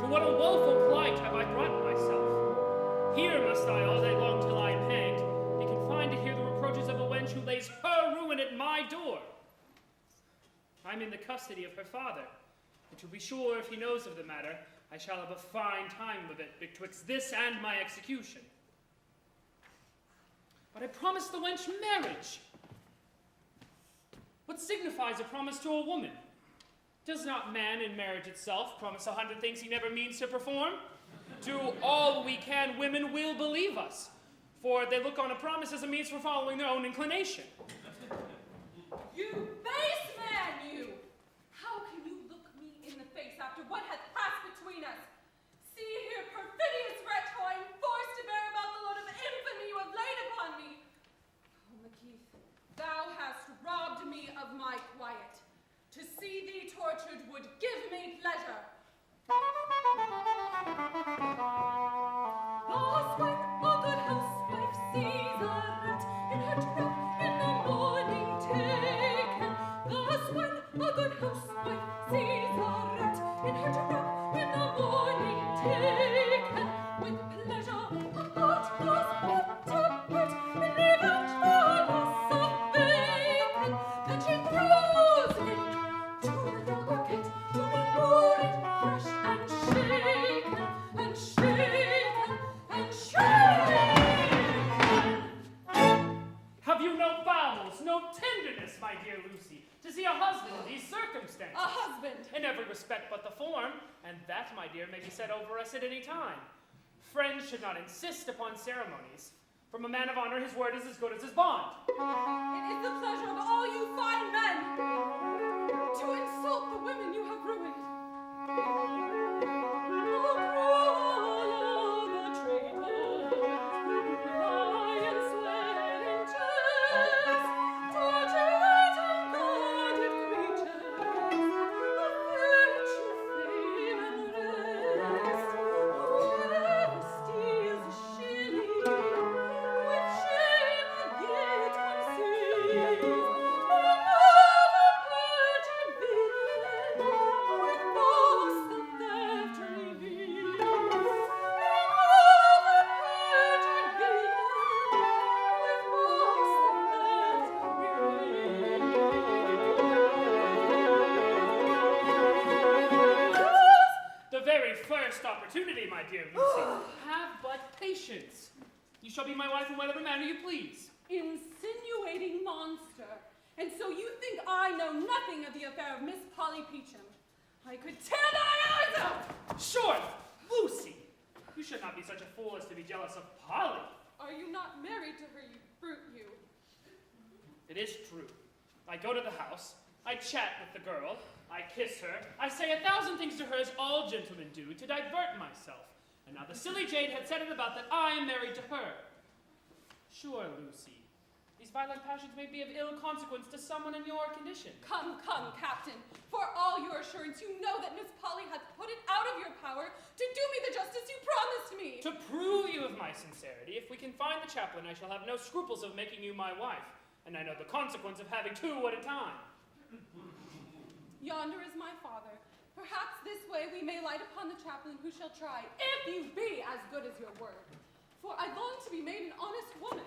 What a woeful plight have I brought myself. Here must I all day long till I am hanged, be confined to hear the reproaches of a wench who lays her ruin at my door. I'm in the custody of her father, and to be sure, if he knows of the matter, I shall have a fine time of it betwixt this and my execution. But I promised the wench marriage. What signifies a promise to a woman? Does not man in marriage itself promise 100 things he never means to perform? Do all we can, women will believe us, for they look on a promise as a means for following their own inclination. You base man, you! How can you look me in the face after what hath passed between us? See here, perfidious wretch, how I am forced to bear about the load of infamy you have laid upon me. Oh, Macheath, thou hast robbed me of my quiet. To see thee tortured would give me pleasure. Thus when a good housewife sees a rat in her trap in the morning taken, thus when a good housewife sees a rat in her trap in the morning taken, with pleasure a heart goes up to it, and revenge for loss of bacon, then she throws it to the bucket to remove it fresh and shaken, and shaken, and shaken. Have you no bowels, no tenderness, my dear Lucy, to see a husband in these circumstances? A husband! In every respect but the form, and that, my dear, may be said over us at any time. Friends should not insist upon ceremonies. From a man of honor, his word is as good as his bond. It is the pleasure of all you fine men to insult the women you have ruined. Opportunity, my dear Lucy. Have but patience. You shall be my wife in whatever manner you please. Insinuating monster. And so you think I know nothing of the affair of Miss Polly Peachum. I could tear thy eyes out! Sure, Lucy. You should not be such a fool as to be jealous of Polly. Are you not married to her, you brute, you? It is true. I go to the house, I chat with the girl, I kiss her, I say 1,000 things to her as all gentlemen do to divert myself. And now the silly jade had said it about that I am married to her. Sure, Lucy, these violent passions may be of ill consequence to someone in your condition. Come, come, Captain. For all your assurance, you know that Miss Polly hath put it out of your power to do me the justice you promised me. To prove you of my sincerity, if we can find the chaplain, I shall have no scruples of making you my wife. And I know the consequence of having two at a time. Yonder is my father. Perhaps this way we may light upon the chaplain who shall try, if you be as good as your word. For I long to be made an honest woman.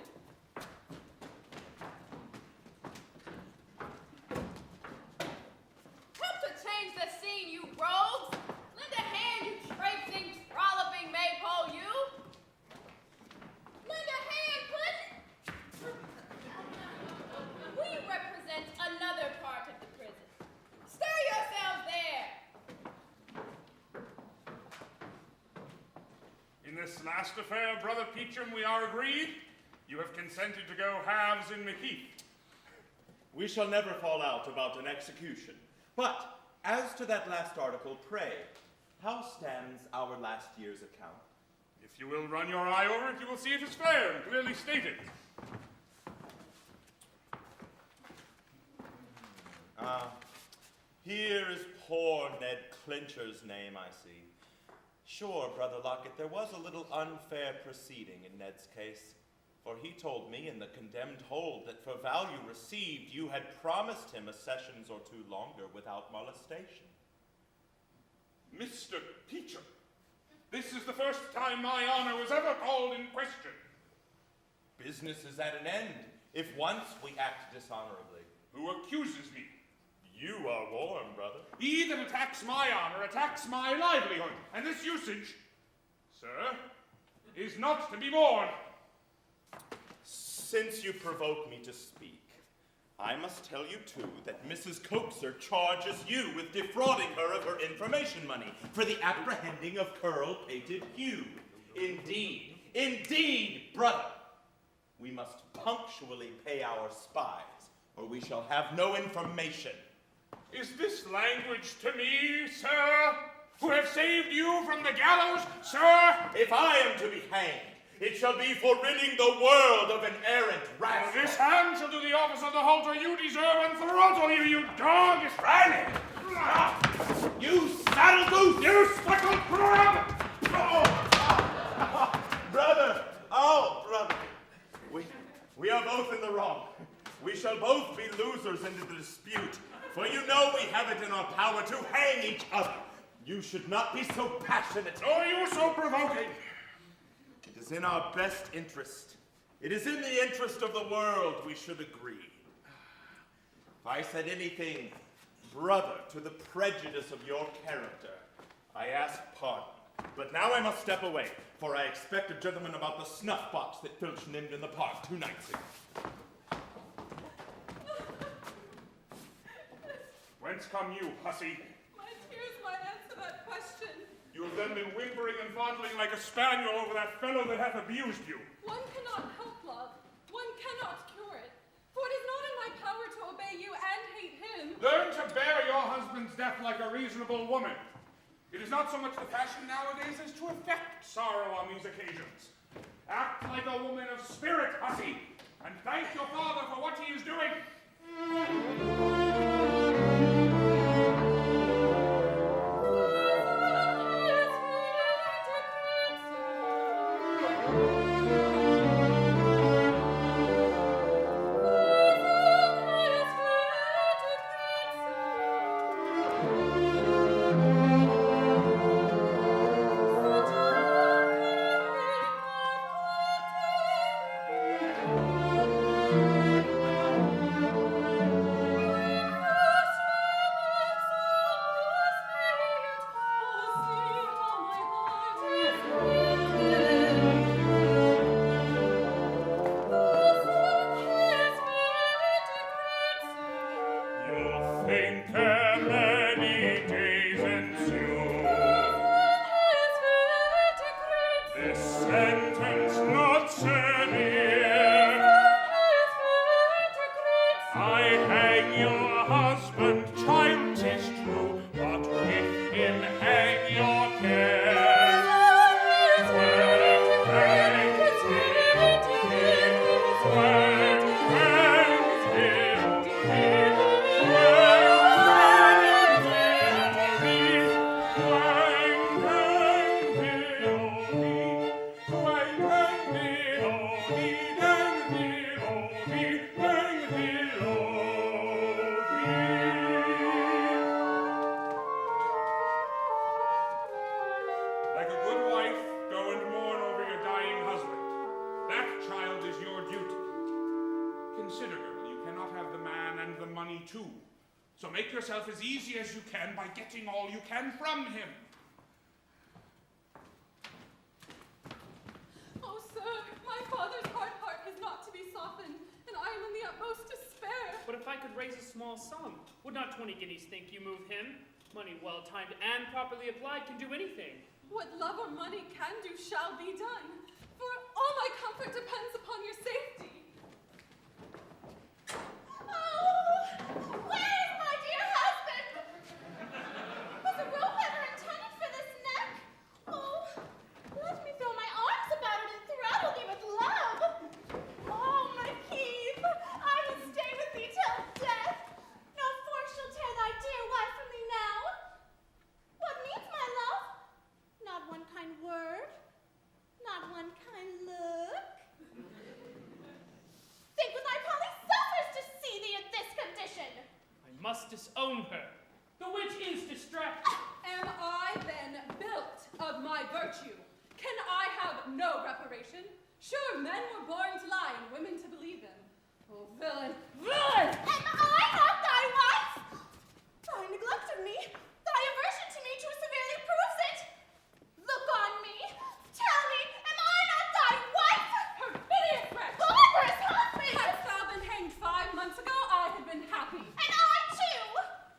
Come to change the scene, you rogues! Lend a hand, you traipsing, trolloping maypole, you! Lend a hand, Clinton! We represent another part of the prison. Stir yourselves there! In this last affair, Brother Peachum, we are agreed. You have consented to go halves in Memphis. We shall never fall out about an execution. But as to that last article, pray, how stands our last year's account? If you will run your eye over it, you will see it is fair and clearly stated. Here is poor Ned Clincher's name, I see. Sure, Brother Lockett, there was a little unfair proceeding in Ned's case, for he told me in the condemned hold that for value received you had promised him a sessions or two longer without molestation. Mr. Peachum, this is the first time my honor was ever called in question. Business is at an end, if once we act dishonorably. Who accuses me? You are warm, brother. He that attacks my honor attacks my livelihood, and this usage, sir, is not to be borne. Since you provoke me to speak, I must tell you, too, that Mrs. Coaxer charges you with defrauding her of her information money for the apprehending of curl-pated Hugh. Indeed, brother, we must punctually pay our spies, or we shall have no information. Is this language to me, sir, who have saved you from the gallows, sir? If I am to be hanged, it shall be for ridding the world of an errant rascal. This hand shall do the office of the halter you deserve and throttle you, you dog! Franny! You saddle goose! You speckled crab! Brother! We are both in the wrong. We shall both be losers in the dispute, for you know we have it in our power to hang each other. You should not be so passionate. Or you so provoking. It is in our best interest. It is in the interest of the world we should agree. If I said anything, brother, to the prejudice of your character, I ask pardon. But now I must step away, for I expect a gentleman about the snuff box that Filch named in the park 2 nights ago. Whence come you, hussy? My tears might answer that question. You have then been whimpering and fondling like a spaniel over that fellow that hath abused you. One cannot help love. One cannot cure it. For it is not in my power to obey you and hate him. Learn to bear your husband's death like a reasonable woman. It is not so much the fashion nowadays as to affect sorrow on these occasions. Act like a woman of spirit, hussy, and thank your father for what he is doing. So make yourself as easy as you can by getting all you can from him. Oh, sir, my father's hard heart is not to be softened, and I am in the utmost despair. But if I could raise a small sum, would not 20 guineas think you move him? Money well timed and properly applied can do anything. What love or money can do shall be done, for all my comfort depends upon your safety. Must disown her. The witch is distracted. Am I then built of my virtue? Can I have no reparation? Sure, men were born to lie and women to believe them. Oh, villain, villain! Am I not thy wife? Thy neglect of me, thy aversion to me too severely proves it. Look on me. Tell me, am I not thy wife? Perfidious wretch! Barbarous husband! Hadst thou been hanged 5 months ago, I had been happy. And I too!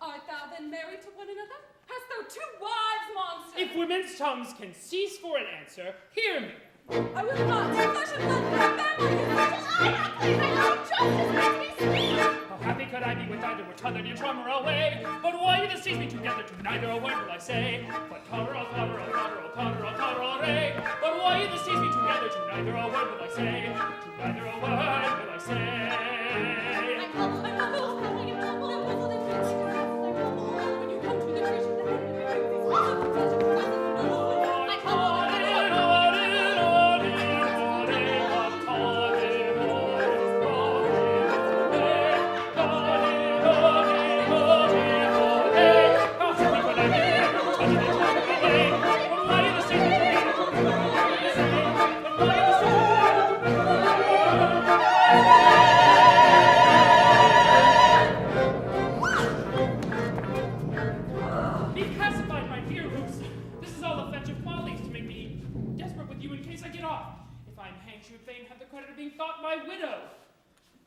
Art thou then married to one another? Hast thou 2 wives, monster? If women's tongues can cease for an answer, hear me. I will not. Flesh and blood for a family. I not claim my own justice makes me speak. How happy could I be with either were t'other dear charmer away? But why you deceive me together to neither a word will I say? But coverall, coverall, coverall, coverall, coverall, ray. But why you deceive me together to neither a word will I say? To neither a word will I say? I'm puzzled, I am puzzled and puzzled and when you come to the church of the head of the being thought my widow.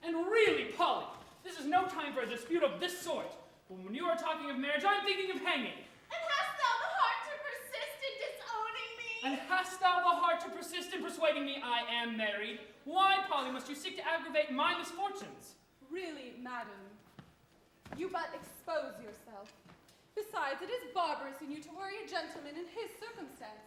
And really, Polly, this is no time for a dispute of this sort. But when you are talking of marriage, I'm thinking of hanging. And hast thou the heart to persist in And hast thou the heart to persist in persuading me I am married? Why, Polly, must you seek to aggravate my misfortunes? Really, madam, you but expose yourself. Besides, it is barbarous in you to worry a gentleman in his circumstances.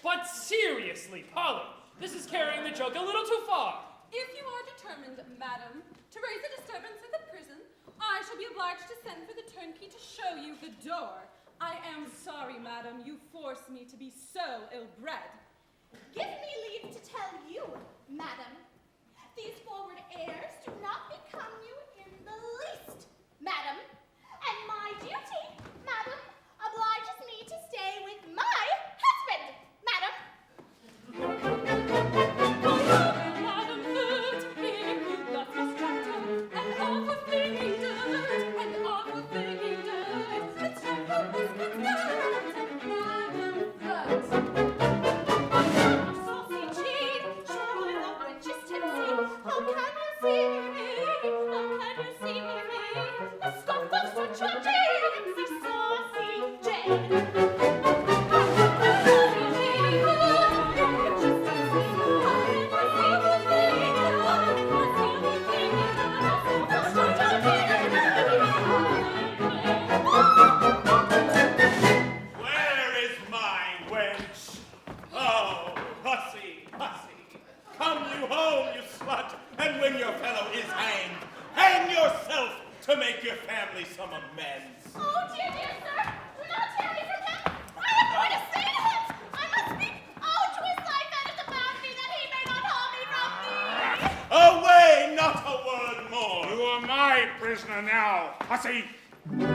But seriously, Polly, this is carrying the joke a little too far. If you are determined, madam, to raise a disturbance in the prison, I shall be obliged to send for the turnkey to show you the door. I am sorry, madam, you force me to be so ill-bred. Give me leave to tell you, madam, these forward airs do not become you in the least, madam, and my duty, madam, obliges me to stay with my husband, madam. Madam, good, if you thus distracted, and awful thing he did, and awful thing he did, the temple was concerned, madam, good. Saucy cheat, sure the wench is tipsy, how can you see me, how can you see me, the scoff of such a gypsy saucy Jane. Where is my wench? Oh, hussy, hussy. Come you home, you slut, and when your fellow is hanged, hang yourself to make your family some amends. Oh, dear, sir, do not tear me from him. I am going to say to him, I must speak out to his life that is about me, that he may not harm me from thee. Away, not a word more. You are my prisoner now, hussy. Thank you.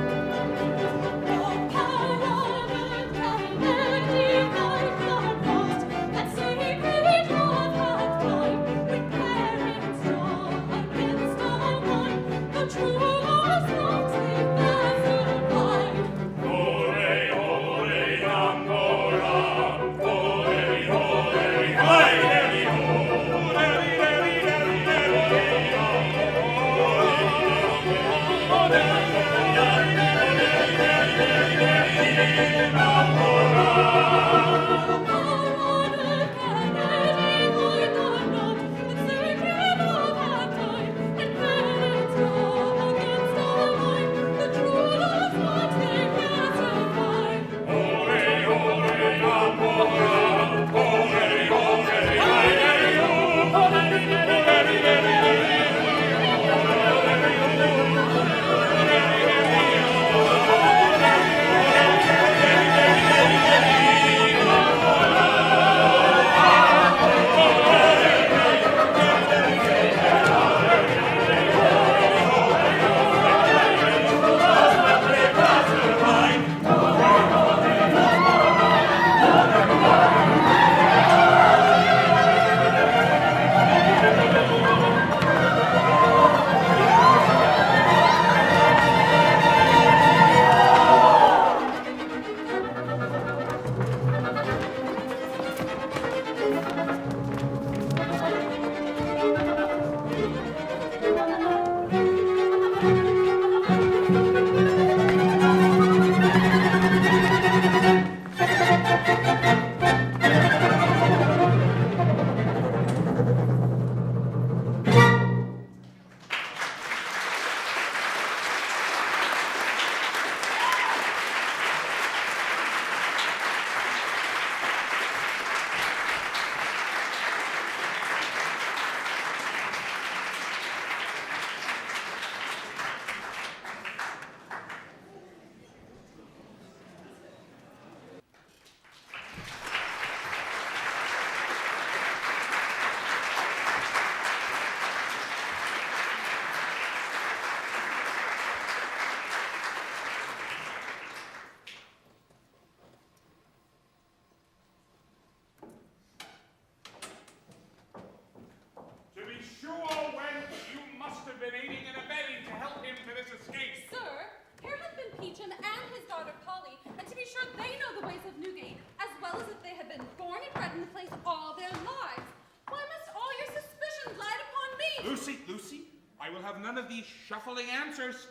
have none of these shuffling answers.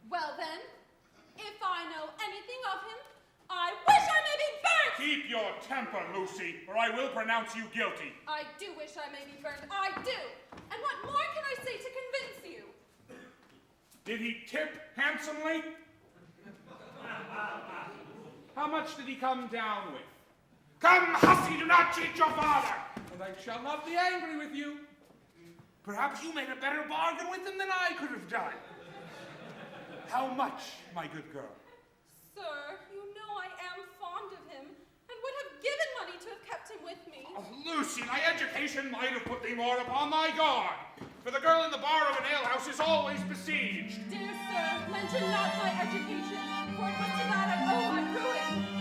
Well then, if I know anything of him, I wish I may be burnt! Keep your temper, Lucy, or I will pronounce you guilty. I do wish I may be burnt, I do! And what more can I say to convince you? Did he tip handsomely? How much did he come down with? Come, hussy, do not cheat your father, and I shall not be angry with you. Perhaps you made a better bargain with him than I could have done. How much, my good girl? Sir, you know I am fond of him, and would have given money to have kept him with me. Oh, Lucy, thy education might have put thee more upon thy guard, for the girl in the bar of an alehouse is always besieged. Dear sir, mention not my education, for it was to that I owe my ruin.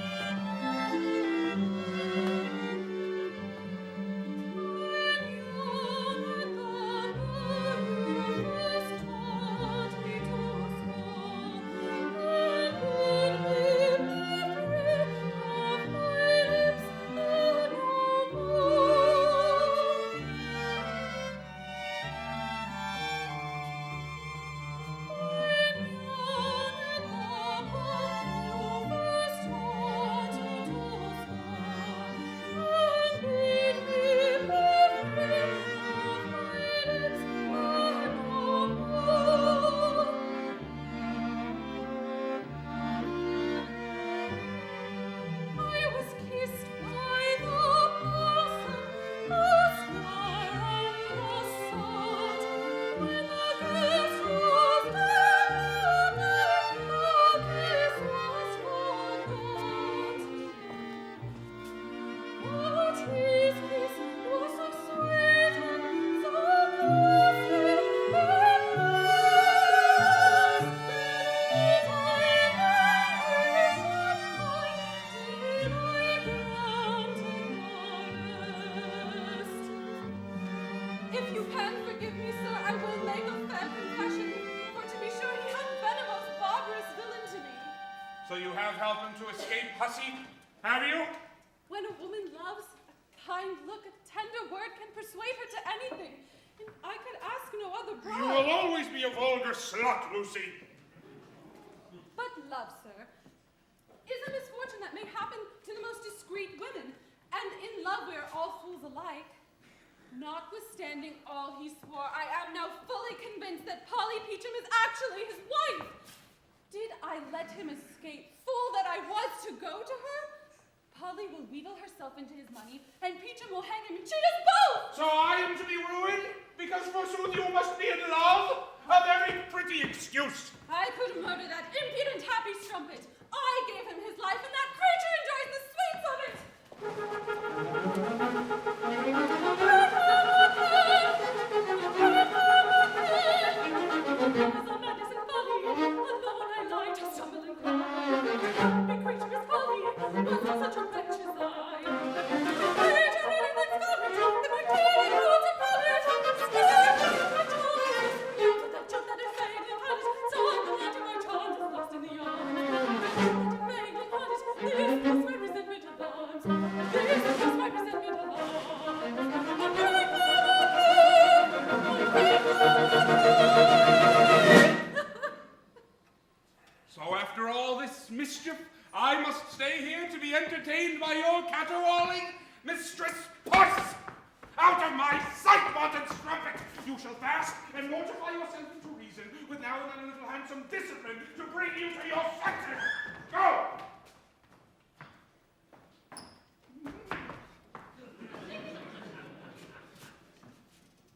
So you have helped him to escape, hussy? Have you? When a woman loves, a kind look, a tender word can persuade her to anything. And I could ask no other bribe. You will always be a vulgar slut, Lucy. But love, sir, is a misfortune that may happen to the most discreet women. And in love we are all fools alike. Notwithstanding all he swore, I am now fully convinced that Polly Peachum is actually his wife. Did I let him escape, fool that I was to go to her? Polly will wheedle herself into his money, and Peachum will hang him and cheat us both! So I am to be ruined? Because forsooth you must be in love? A very pretty excuse. I could murder that impudent happy strumpet. I gave him his life, and that creature enjoys the sweets of it! Such a wretch as I. Creature reading that scarlet, that my dear rules of poet, scared my charms, you to that joke that is vain and honest, so I'm the light of my charms is lost in the arms. That vain and honest, this is my resentment of arms, this is my resentment of So after all this mischief, I must stay here to be entertained by your caterwauling, Mistress Puss! Out of my sight, wanton strumpet! You shall fast and mortify yourself into reason, with now and then a little handsome discipline to bring you to your senses! Go!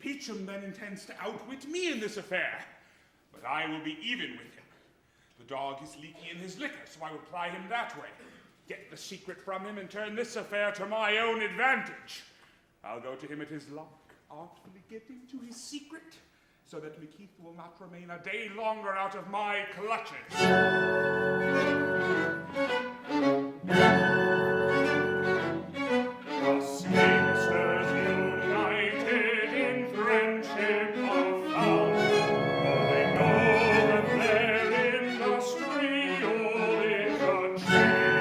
Peachum then intends to outwit me in this affair, but I will be even with him. The dog is leaky in his liquor, so I will ply him that way. Get the secret from him and turn this affair to my own advantage. I'll go to him at his lock, artfully get into his secret, so that McKeith will not remain a day longer out of my clutches. The spinsters united in friendship are found. They know that their industry all is achieved.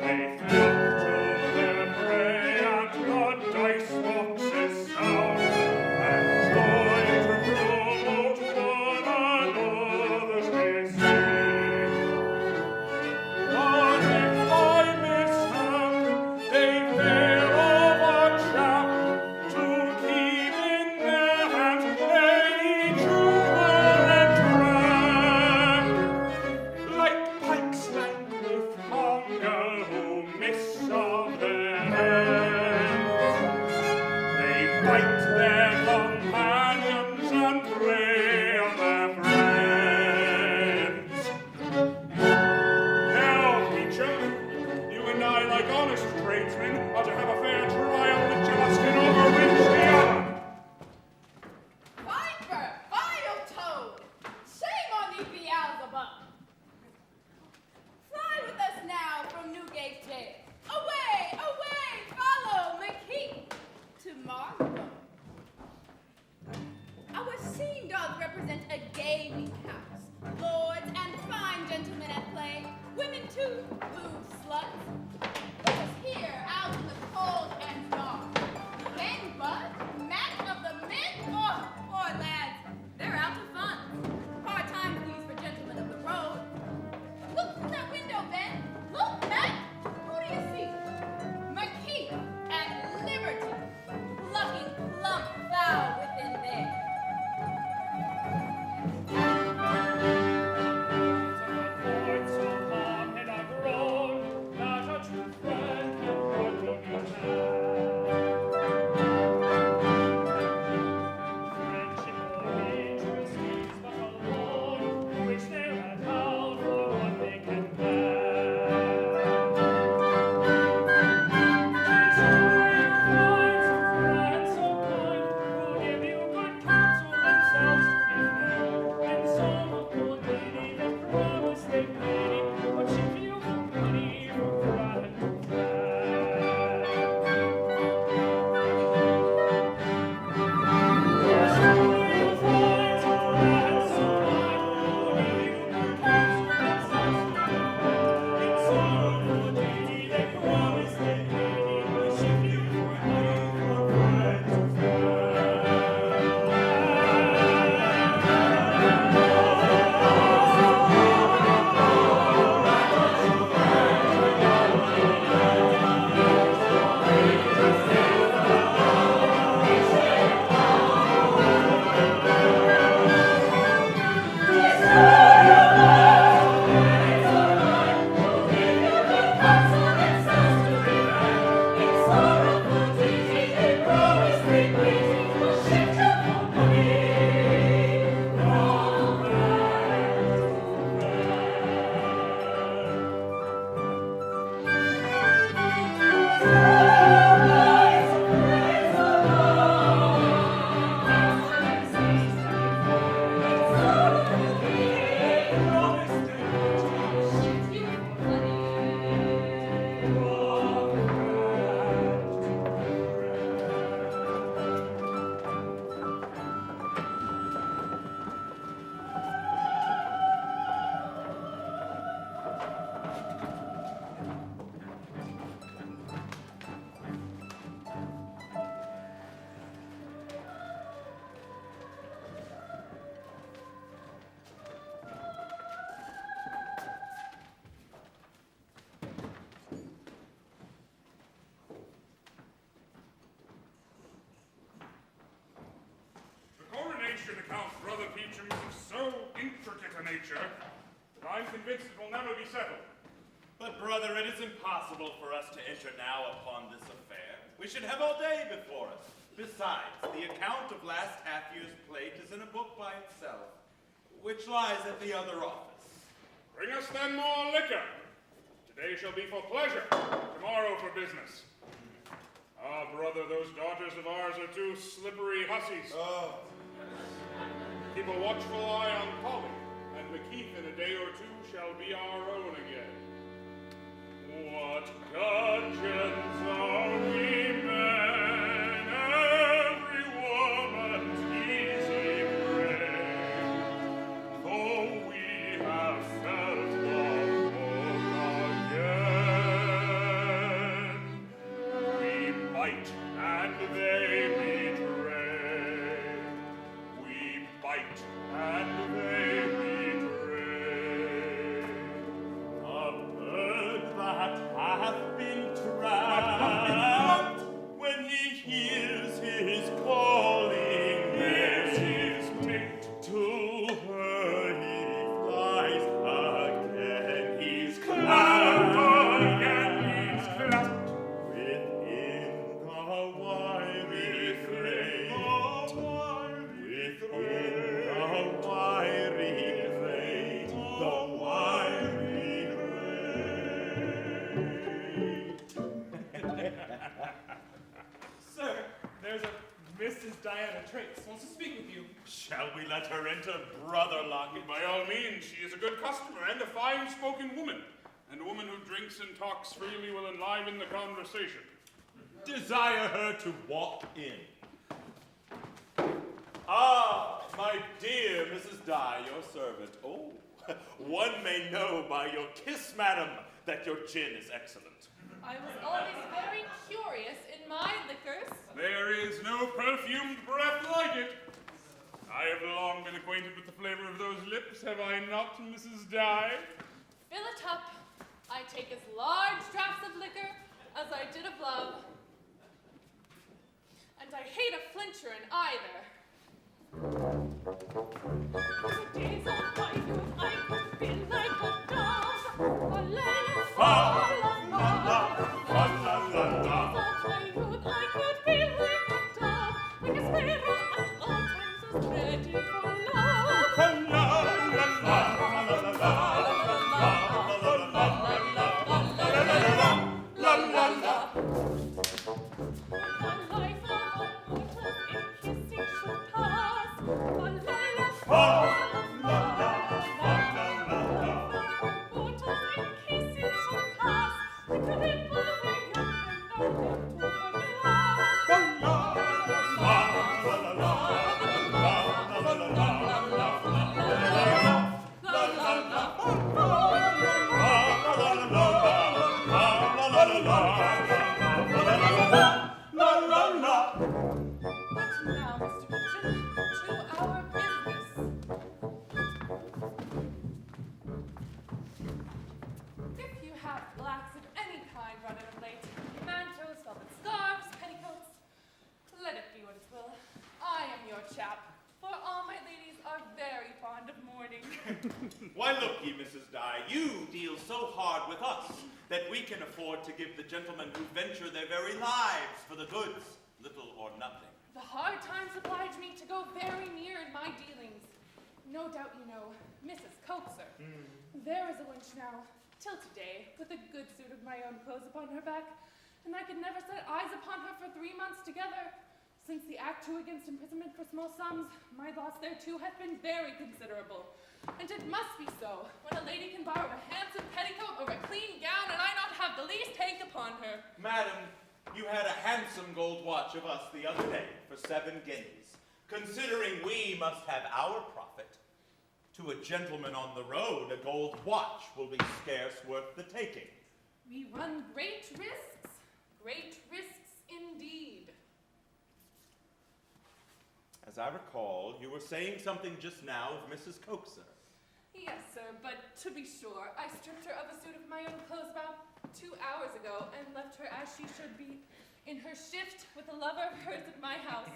They flock to their prey at the dice box's sound, and joy to gaming house. Lords and fine gentlemen at play. Women too, blue sluts. Who is here out in the cold and dark? Ben Bud, Mac of the men? Oh, poor lads, they're out to fun. Hard times these for gentlemen of the road. Look through that window, Ben. Look, Mac. Who do you see? McKee at liberty, plucking plump fowl within there. So long had I grown, not a true friend can welcome you now. Friendship or interest is but a loan, which they're at out for what they can bear. 'Tis true you find some friends so kind, who'll give you good counsel themselves to be fair. And some a poor lady that promise they pay, but she feels no pity from friend to friend. 'Tis true you find some friends so kind, who'll give you good counsel themselves to be fair. And some a poor lady that promise they pay, but she feels no pity from friend to friend. The coronation account, Brother Peacham, is of so intricate a nature that I'm convinced it will never be settled. But, brother, it is impossible for us to enter now upon this affair. We should have all day before us. Besides, the account of last half year's plate is in a book by itself, which lies at the other office. Bring us then more liquor. Today shall be for pleasure, tomorrow for business. Ah, brother, those daughters of ours are two slippery hussies. Oh. Keep a watchful eye on Polly, and McKeith in a day or two shall be our own again. What gudgeons are we men, every woman's easy prey, though we have felt the hook again. We bite and they betray. We bite and they betray. A bird that hath been trapped, when he hears his calling, Here's his mate. to her he flies again. He's clapped Again he's clapped. within the wiry grate. Within the wiry grate. The wiry grate. Sir, there's a Mrs. Diana Trace wants to speak with you. Shall we let her enter, Brother Lockett? By all means, she is a good customer and a fine-spoken woman. And a woman who drinks and talks freely will enliven the conversation. Desire her to walk in. Ah, My dear Mrs. Dye, your servant. Oh, one may know by your kiss, madam, that your gin is excellent. I was always very curious in my liquors. There is no perfumed breath like it. I have long been acquainted with the flavor of those lips, have I not, Mrs. Dye? Fill it up. I take as large draughts of liquor as I did of love. And I hate a flincher in either. The days of my youth I could be like a dove. Of my youth I could be like a dove, like a sparrow at all times was ready for love. The life of a mortal in kissing should pass. Mortals in kissing should pass. Like a ripple where young and old overpass. But now, Mr. Mitchum, to our business. If you have blacks of any kind running of late, mantos, velvet scarves, petticoats, let it be what it will. I am your chap, for all my ladies are very fond of mourning. Why, look ye, Mrs. Dye, you deal so hard with us that we can afford to give the gentlemen who venture their very lives for the goods little or nothing. The hard times oblige me to go very near in my dealings. No doubt you know Mrs. Coaxer. There is a wench now, till today, with a good suit of my own clothes upon her back, and I could never set eyes upon her for 3 months together. Since the Act 2 against imprisonment for small sums, my loss thereto hath been very considerable. And it must be so, when a lady can borrow a handsome petticoat or a clean gown, and I not have the least hank upon her. Madam, you had a handsome gold watch of us the other day for 7 guineas. Considering we must have our profit, to a gentleman on the road, a gold watch will be scarce worth the taking. We run great risks indeed. As I recall, you were saying something just now of Mrs. Coaxer. Yes, sir, but to be sure, I stripped her of a suit of my own clothes about 2 hours ago and left her as she should be, in her shift with a lover of hers at my house.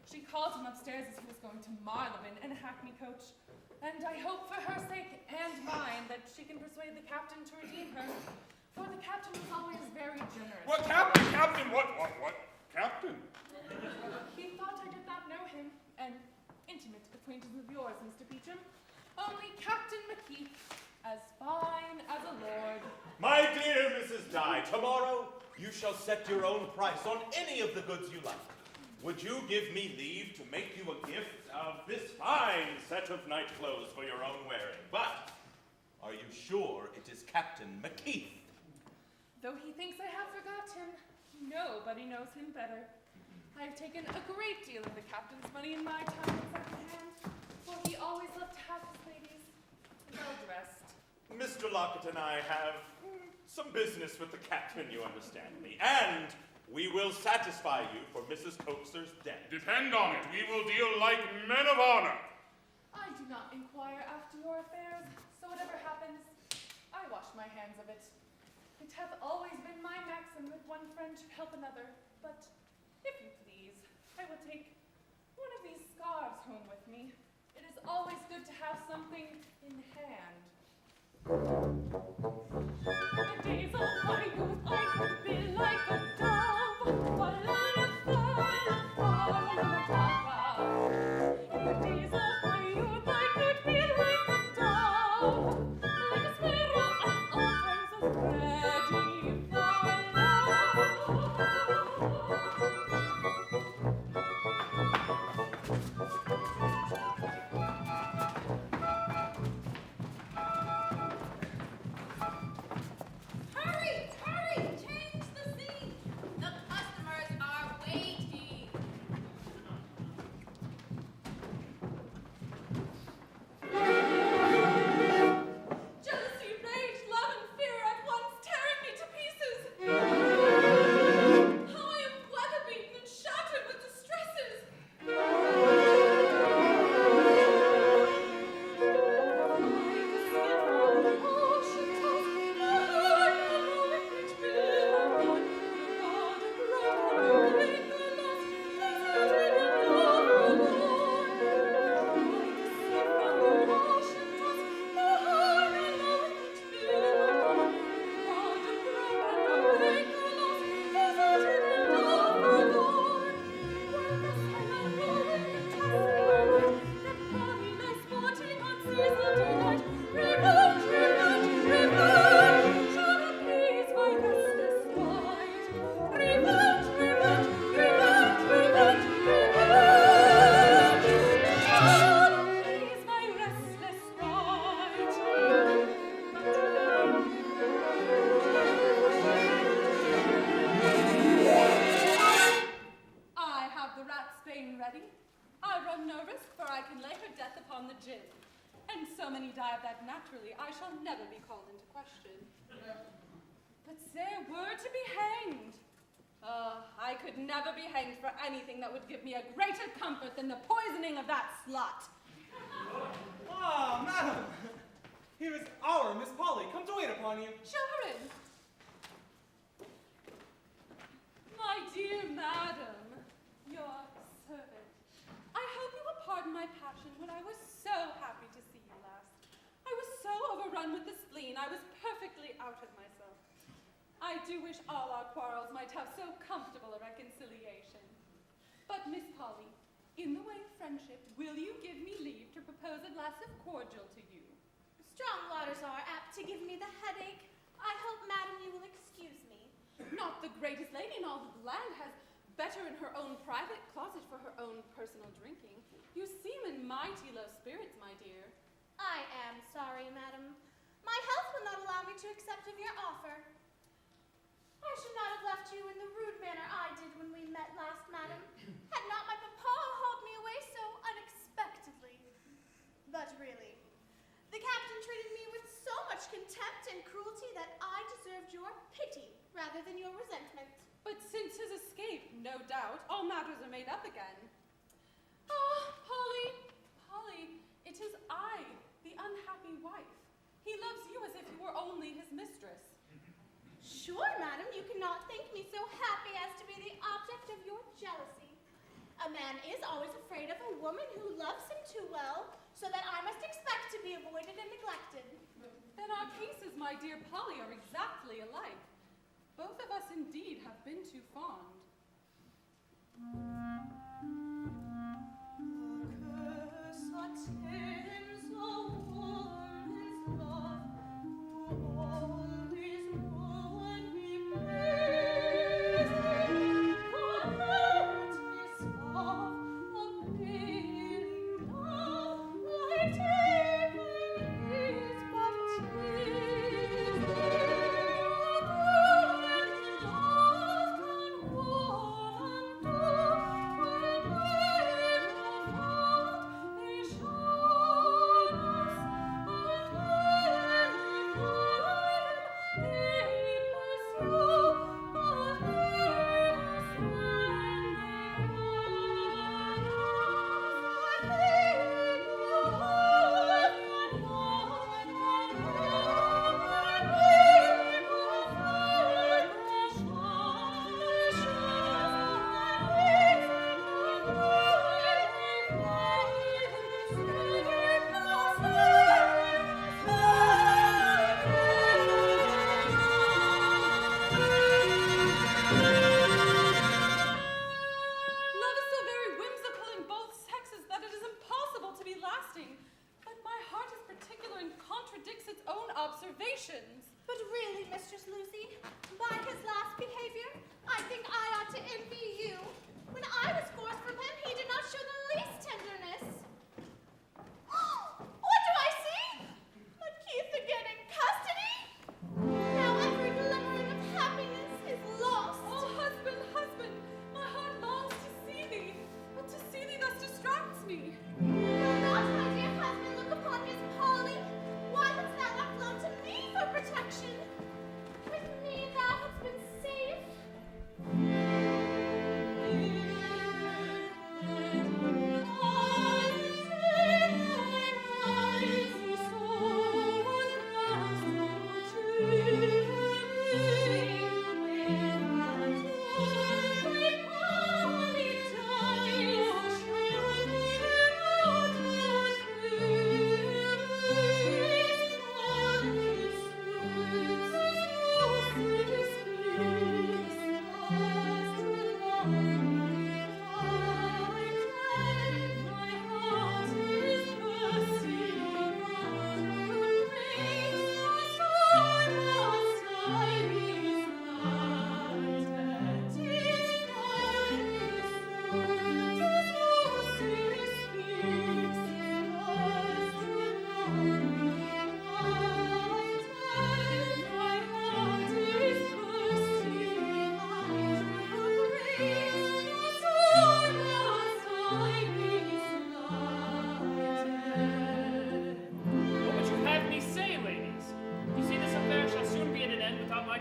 She called him upstairs as he was going to Marylebone in a hackney coach, and I hope for her sake and mine that she can persuade the captain to redeem her, for the captain was always very generous. What, Captain? Captain? What? Captain? He thought I did not know him, an intimate acquaintance of yours, Mr. Beecham. Only Captain McKeith, as fine as a lord. My dear Mrs. Dye, tomorrow you shall set your own price on any of the goods you like. Would you give me leave to make you a gift of this fine set of night clothes for your own wearing? But are you sure it is Captain McKeith? Though he thinks I have forgot him, nobody knows him better. I have taken a great deal of the captain's money in my time in second hand, for he always loved to have his ladies well dressed. Mr. Lockett and I have some business with the captain, you understand me, and we will satisfy you for Mrs. Coaxer's debt. Depend on it, we will deal like men of honor. I do not inquire after your affairs, so whatever happens, I wash my hands of it. It hath always been my maxim that one friend should help another, but if you please, I will take one of these scarves home with me. It is always good to have something in hand. The days of my youth I could be like a dove. In the days of my youth I could be like a dove, like a sparrow at all times was ready for love. sin. And so many die of that naturally, I shall never be called into question. But they were to be hanged. I could never be hanged for anything that would give me a greater comfort than the poisoning of that slut. Ah, madam! Here is our Miss Polly, come to wait upon you. Show her in. My dear madam, your servant. I hope you will pardon my passion when I was so happy to see you last. I was so overrun with the spleen, I was perfectly out of myself. I do wish all our quarrels might have so comfortable a reconciliation. But Miss Polly, in the way of friendship, will you give me leave to propose a glass of cordial to you? Strong waters are apt to give me the headache. I hope, madam, you will excuse me. Not the greatest lady in all the land has better in her own private closet for her own personal drinking. You seem in mighty low spirits, my dear. I am sorry, madam. My health will not allow me to accept of your offer. I should not have left you in the rude manner I did when we met last, madam, had not my papa hauled me away so unexpectedly. But really, the captain treated me with so much contempt and cruelty that I deserved your pity rather than your resentment. But since his escape, no doubt, all matters are made up again. Ah, Polly, Polly, it is I, the unhappy wife. He loves you as if you were only his mistress. Sure, madam, you cannot think me so happy as to be the object of your jealousy. A man is always afraid of a woman who loves him too well, so that I must expect to be avoided and neglected. Then our cases, my dear Polly, are exactly alike. Both of us indeed have been too fond.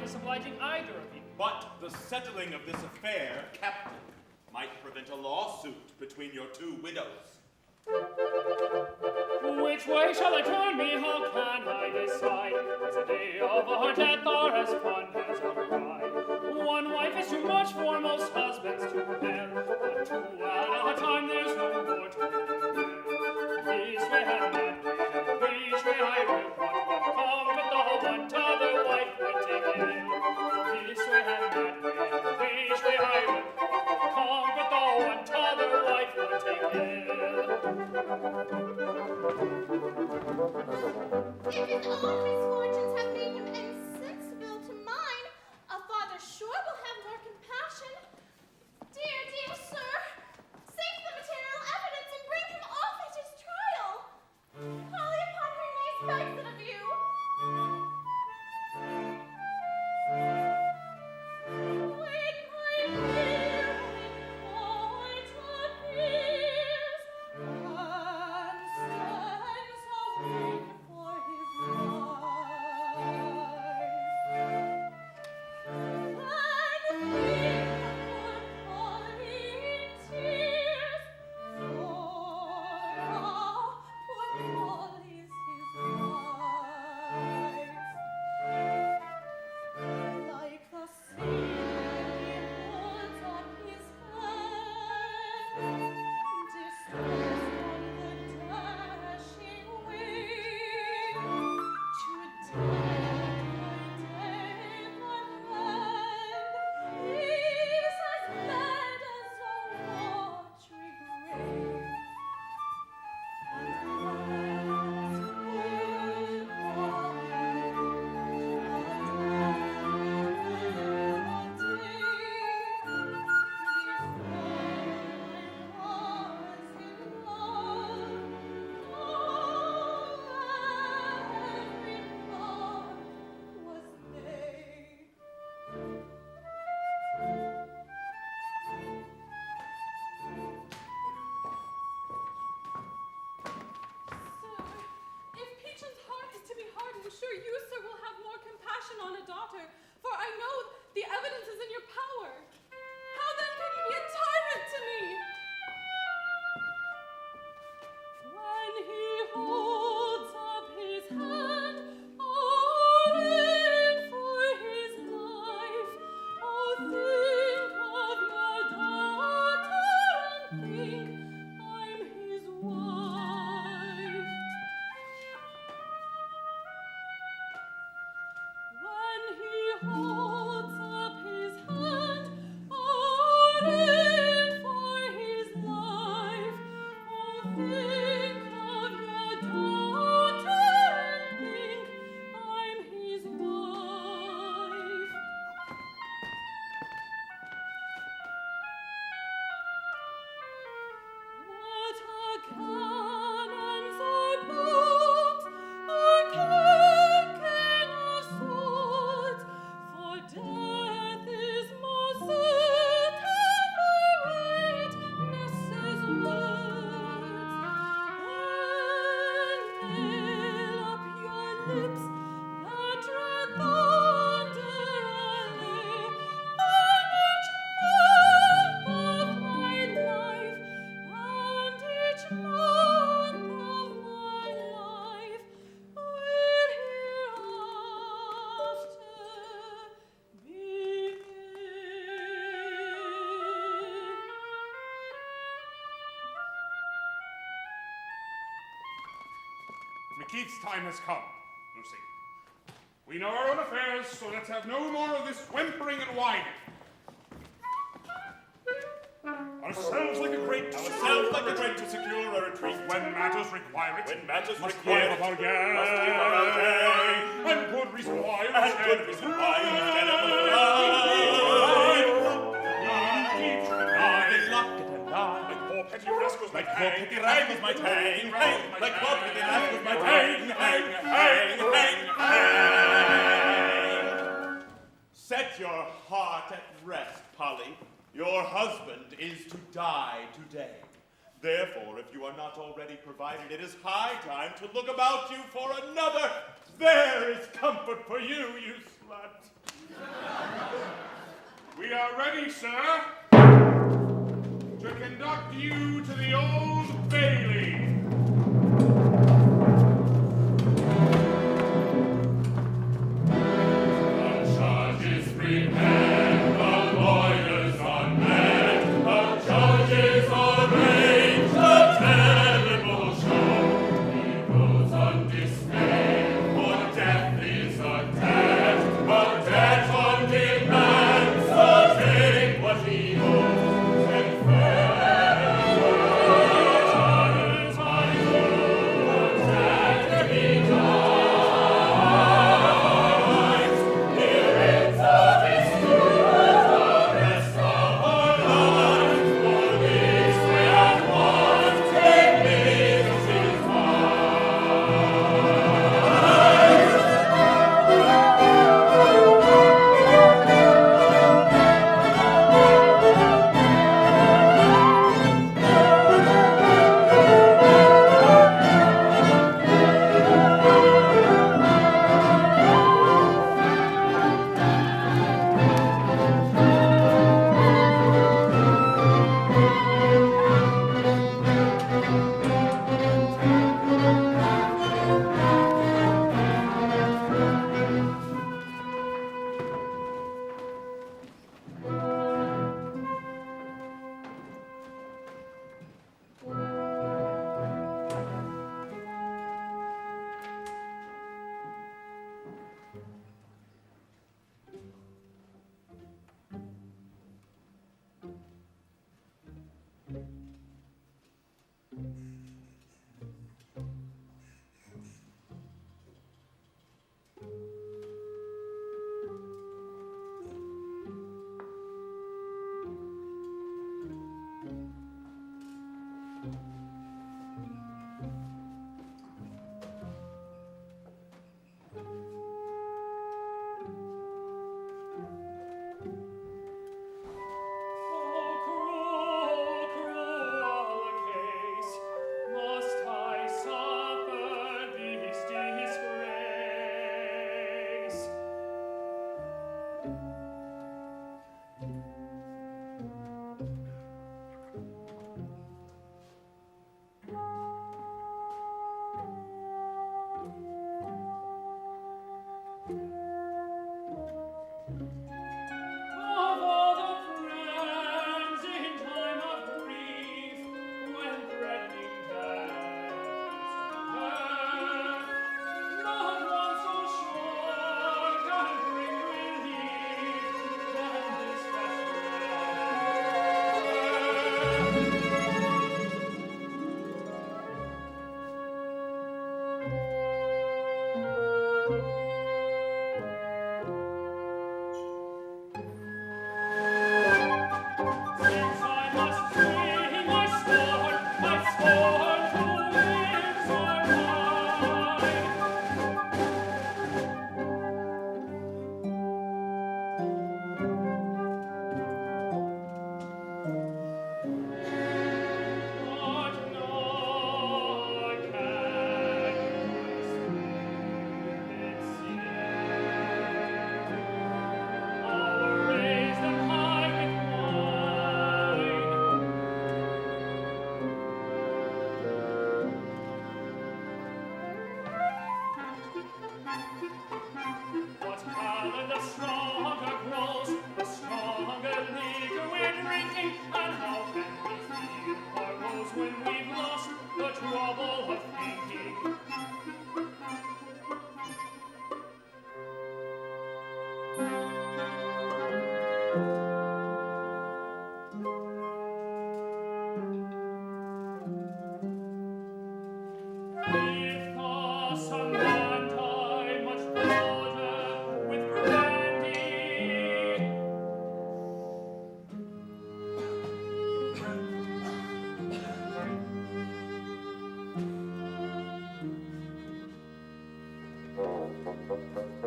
disobliging either of you. But the settling of this affair, Captain, might prevent a lawsuit between your two widows. Which way shall I turn me? How can I decide? Is the day of our death or as fun as our bride? One wife is too much for most husbands to bear, but two at a time there's no more to bear. This way and that way, and which way I will, what will come, but the one t'other wife would take ill. This way and that way, and which way I will, what will come, but the one t'other wife would take ill. If his own misfortunes have made him insensible to mine, a father sure will have more compassion. Dear, dear sir, save the material evidence and bring him off at his trial. Polly upon her knees begs it of you. When my hearing point appears, and stands awake for his life, and think poor Polly in tears, for poor Polly's his wife. Like the sea he holds up his hand, distressed on the dashing wing, to death on hand, he's as bad as a watery grave. And the last If Peacham's heart is to be hardened, sure you, sir, will have more compassion on a daughter, for I know the evidence is in your power. How then can you be a tyrant to me? When he holds up his hand, in for his life, oh, think of your daughter and think I'm his wife. When he holds up his hand, in for his life, oh, think of your daughter and think I'm his wife. What are cannons or bombs or cannon or swords? For death is more certain by witnesses' words. Then nail up your lips that dread thunder allay, and each month of my life, and each month of my life will hereafter begin. McKeith's time has come, Lucy. We know our own affairs, so let's have no more of this whimpering and whining. Ourselves like a great to secure a retreat. When matters require it. When matters must require give it. up our gain. Must give up our gain. And good reason why. And good reason why instead of the Like poor petty rascals might hang. Like poor petty rascals might hang. Set your heart at rest, Polly. Your husband is to die today. Therefore, if you are not already provided, it is high time to look about you for another. There is comfort for you, you slut. We are ready, sir, to conduct you to the Old Bailey. The charges prepared, the lawyers on hand, the judges arrange a terrible show. He goes undismayed, for death is a debt on demand, so take what he owes and farewell.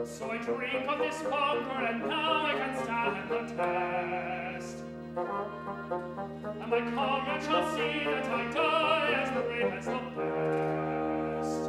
So I drink of this poker, and now I can stand the test. And my comrade shall see that I die as brave as the best.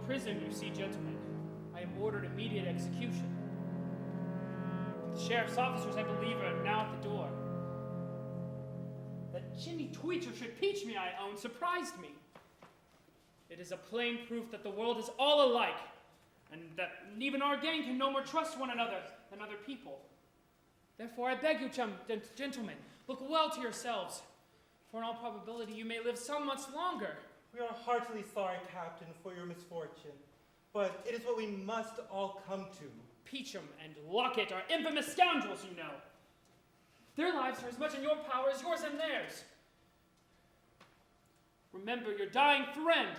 prison, you see, gentlemen. I am ordered immediate execution. The sheriff's officers, I believe, are now at the door. That Jimmy Tweeter should peach me, I own, surprised me. It is a plain proof that the world is all alike, and that even our gang can no more trust one another than other people. Therefore, I beg you, gentlemen, look well to yourselves, for in all probability you may live some months longer. We are heartily sorry, Captain, for your misfortune, but it is what we must all come to. Peachum and Lockett are infamous scoundrels, you know. Their lives are as much in your power as yours and theirs. Remember your dying friend.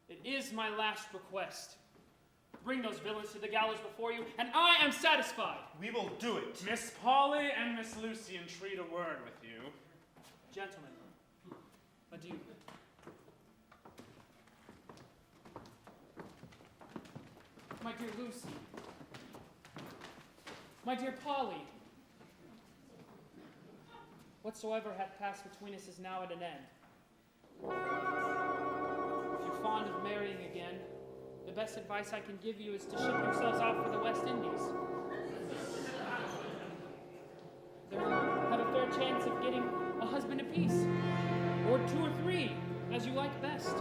It is my last request. Bring those villains to the gallows before you, and I am satisfied. We will do it. Miss Polly and Miss Lucy entreat a word with you. Gentlemen, adieu. My dear Lucy, my dear Polly, whatsoever hath passed between us is now at an end. If you're fond of marrying again, the best advice I can give you is to ship yourselves off for the West Indies. There you have a fair chance of getting a husband apiece, or 2 or 3, as you like best.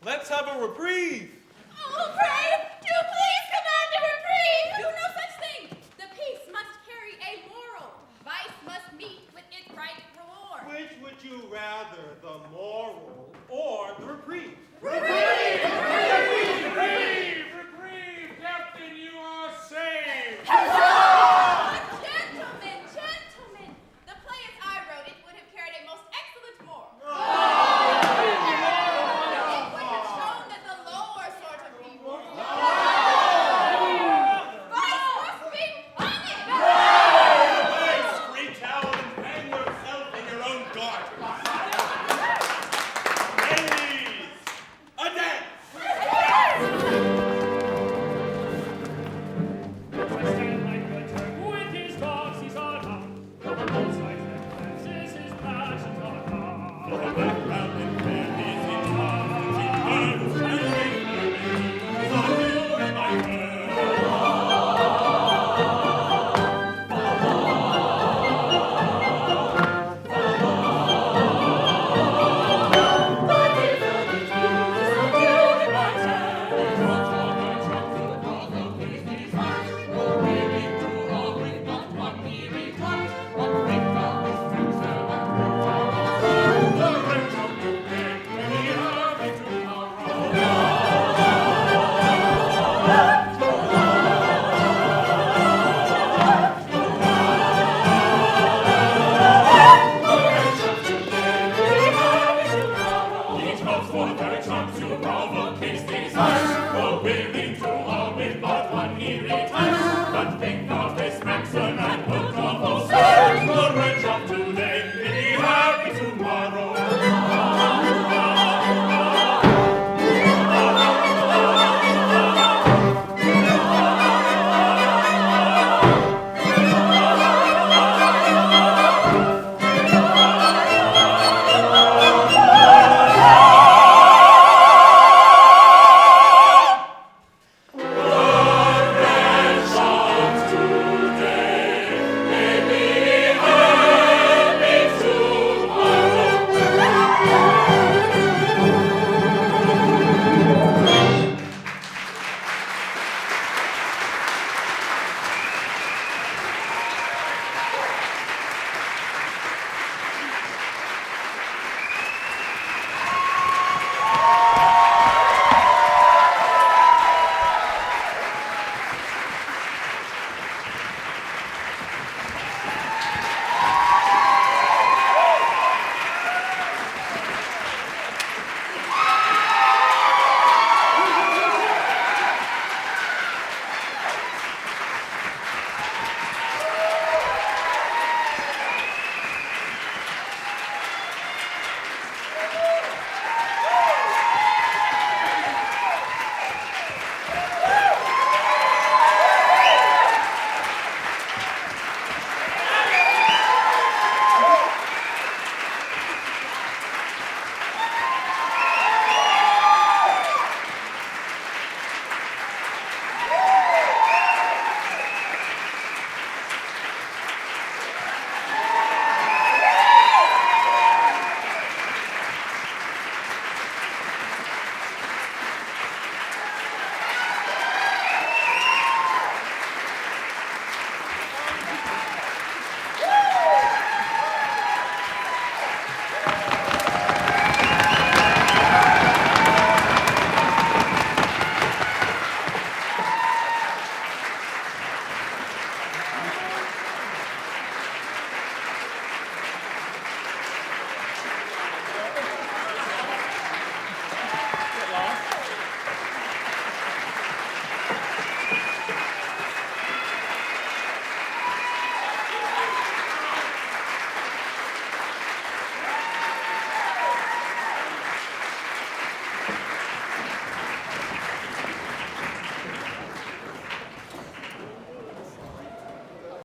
Let's have a reprieve. Oh, pray, do please command a reprieve. Do no such thing. The peace must carry a moral. Vice must meet with its right reward. Which would you rather, the moral or the reprieve? Reprieve! Reprieve! Reprieve! Reprieve! Dept and you are saved! Gentlemen, gentlemen. The play as I wrote it would have carried a most excellent moral. It would have shown that the lower sort of people tight, but think of it.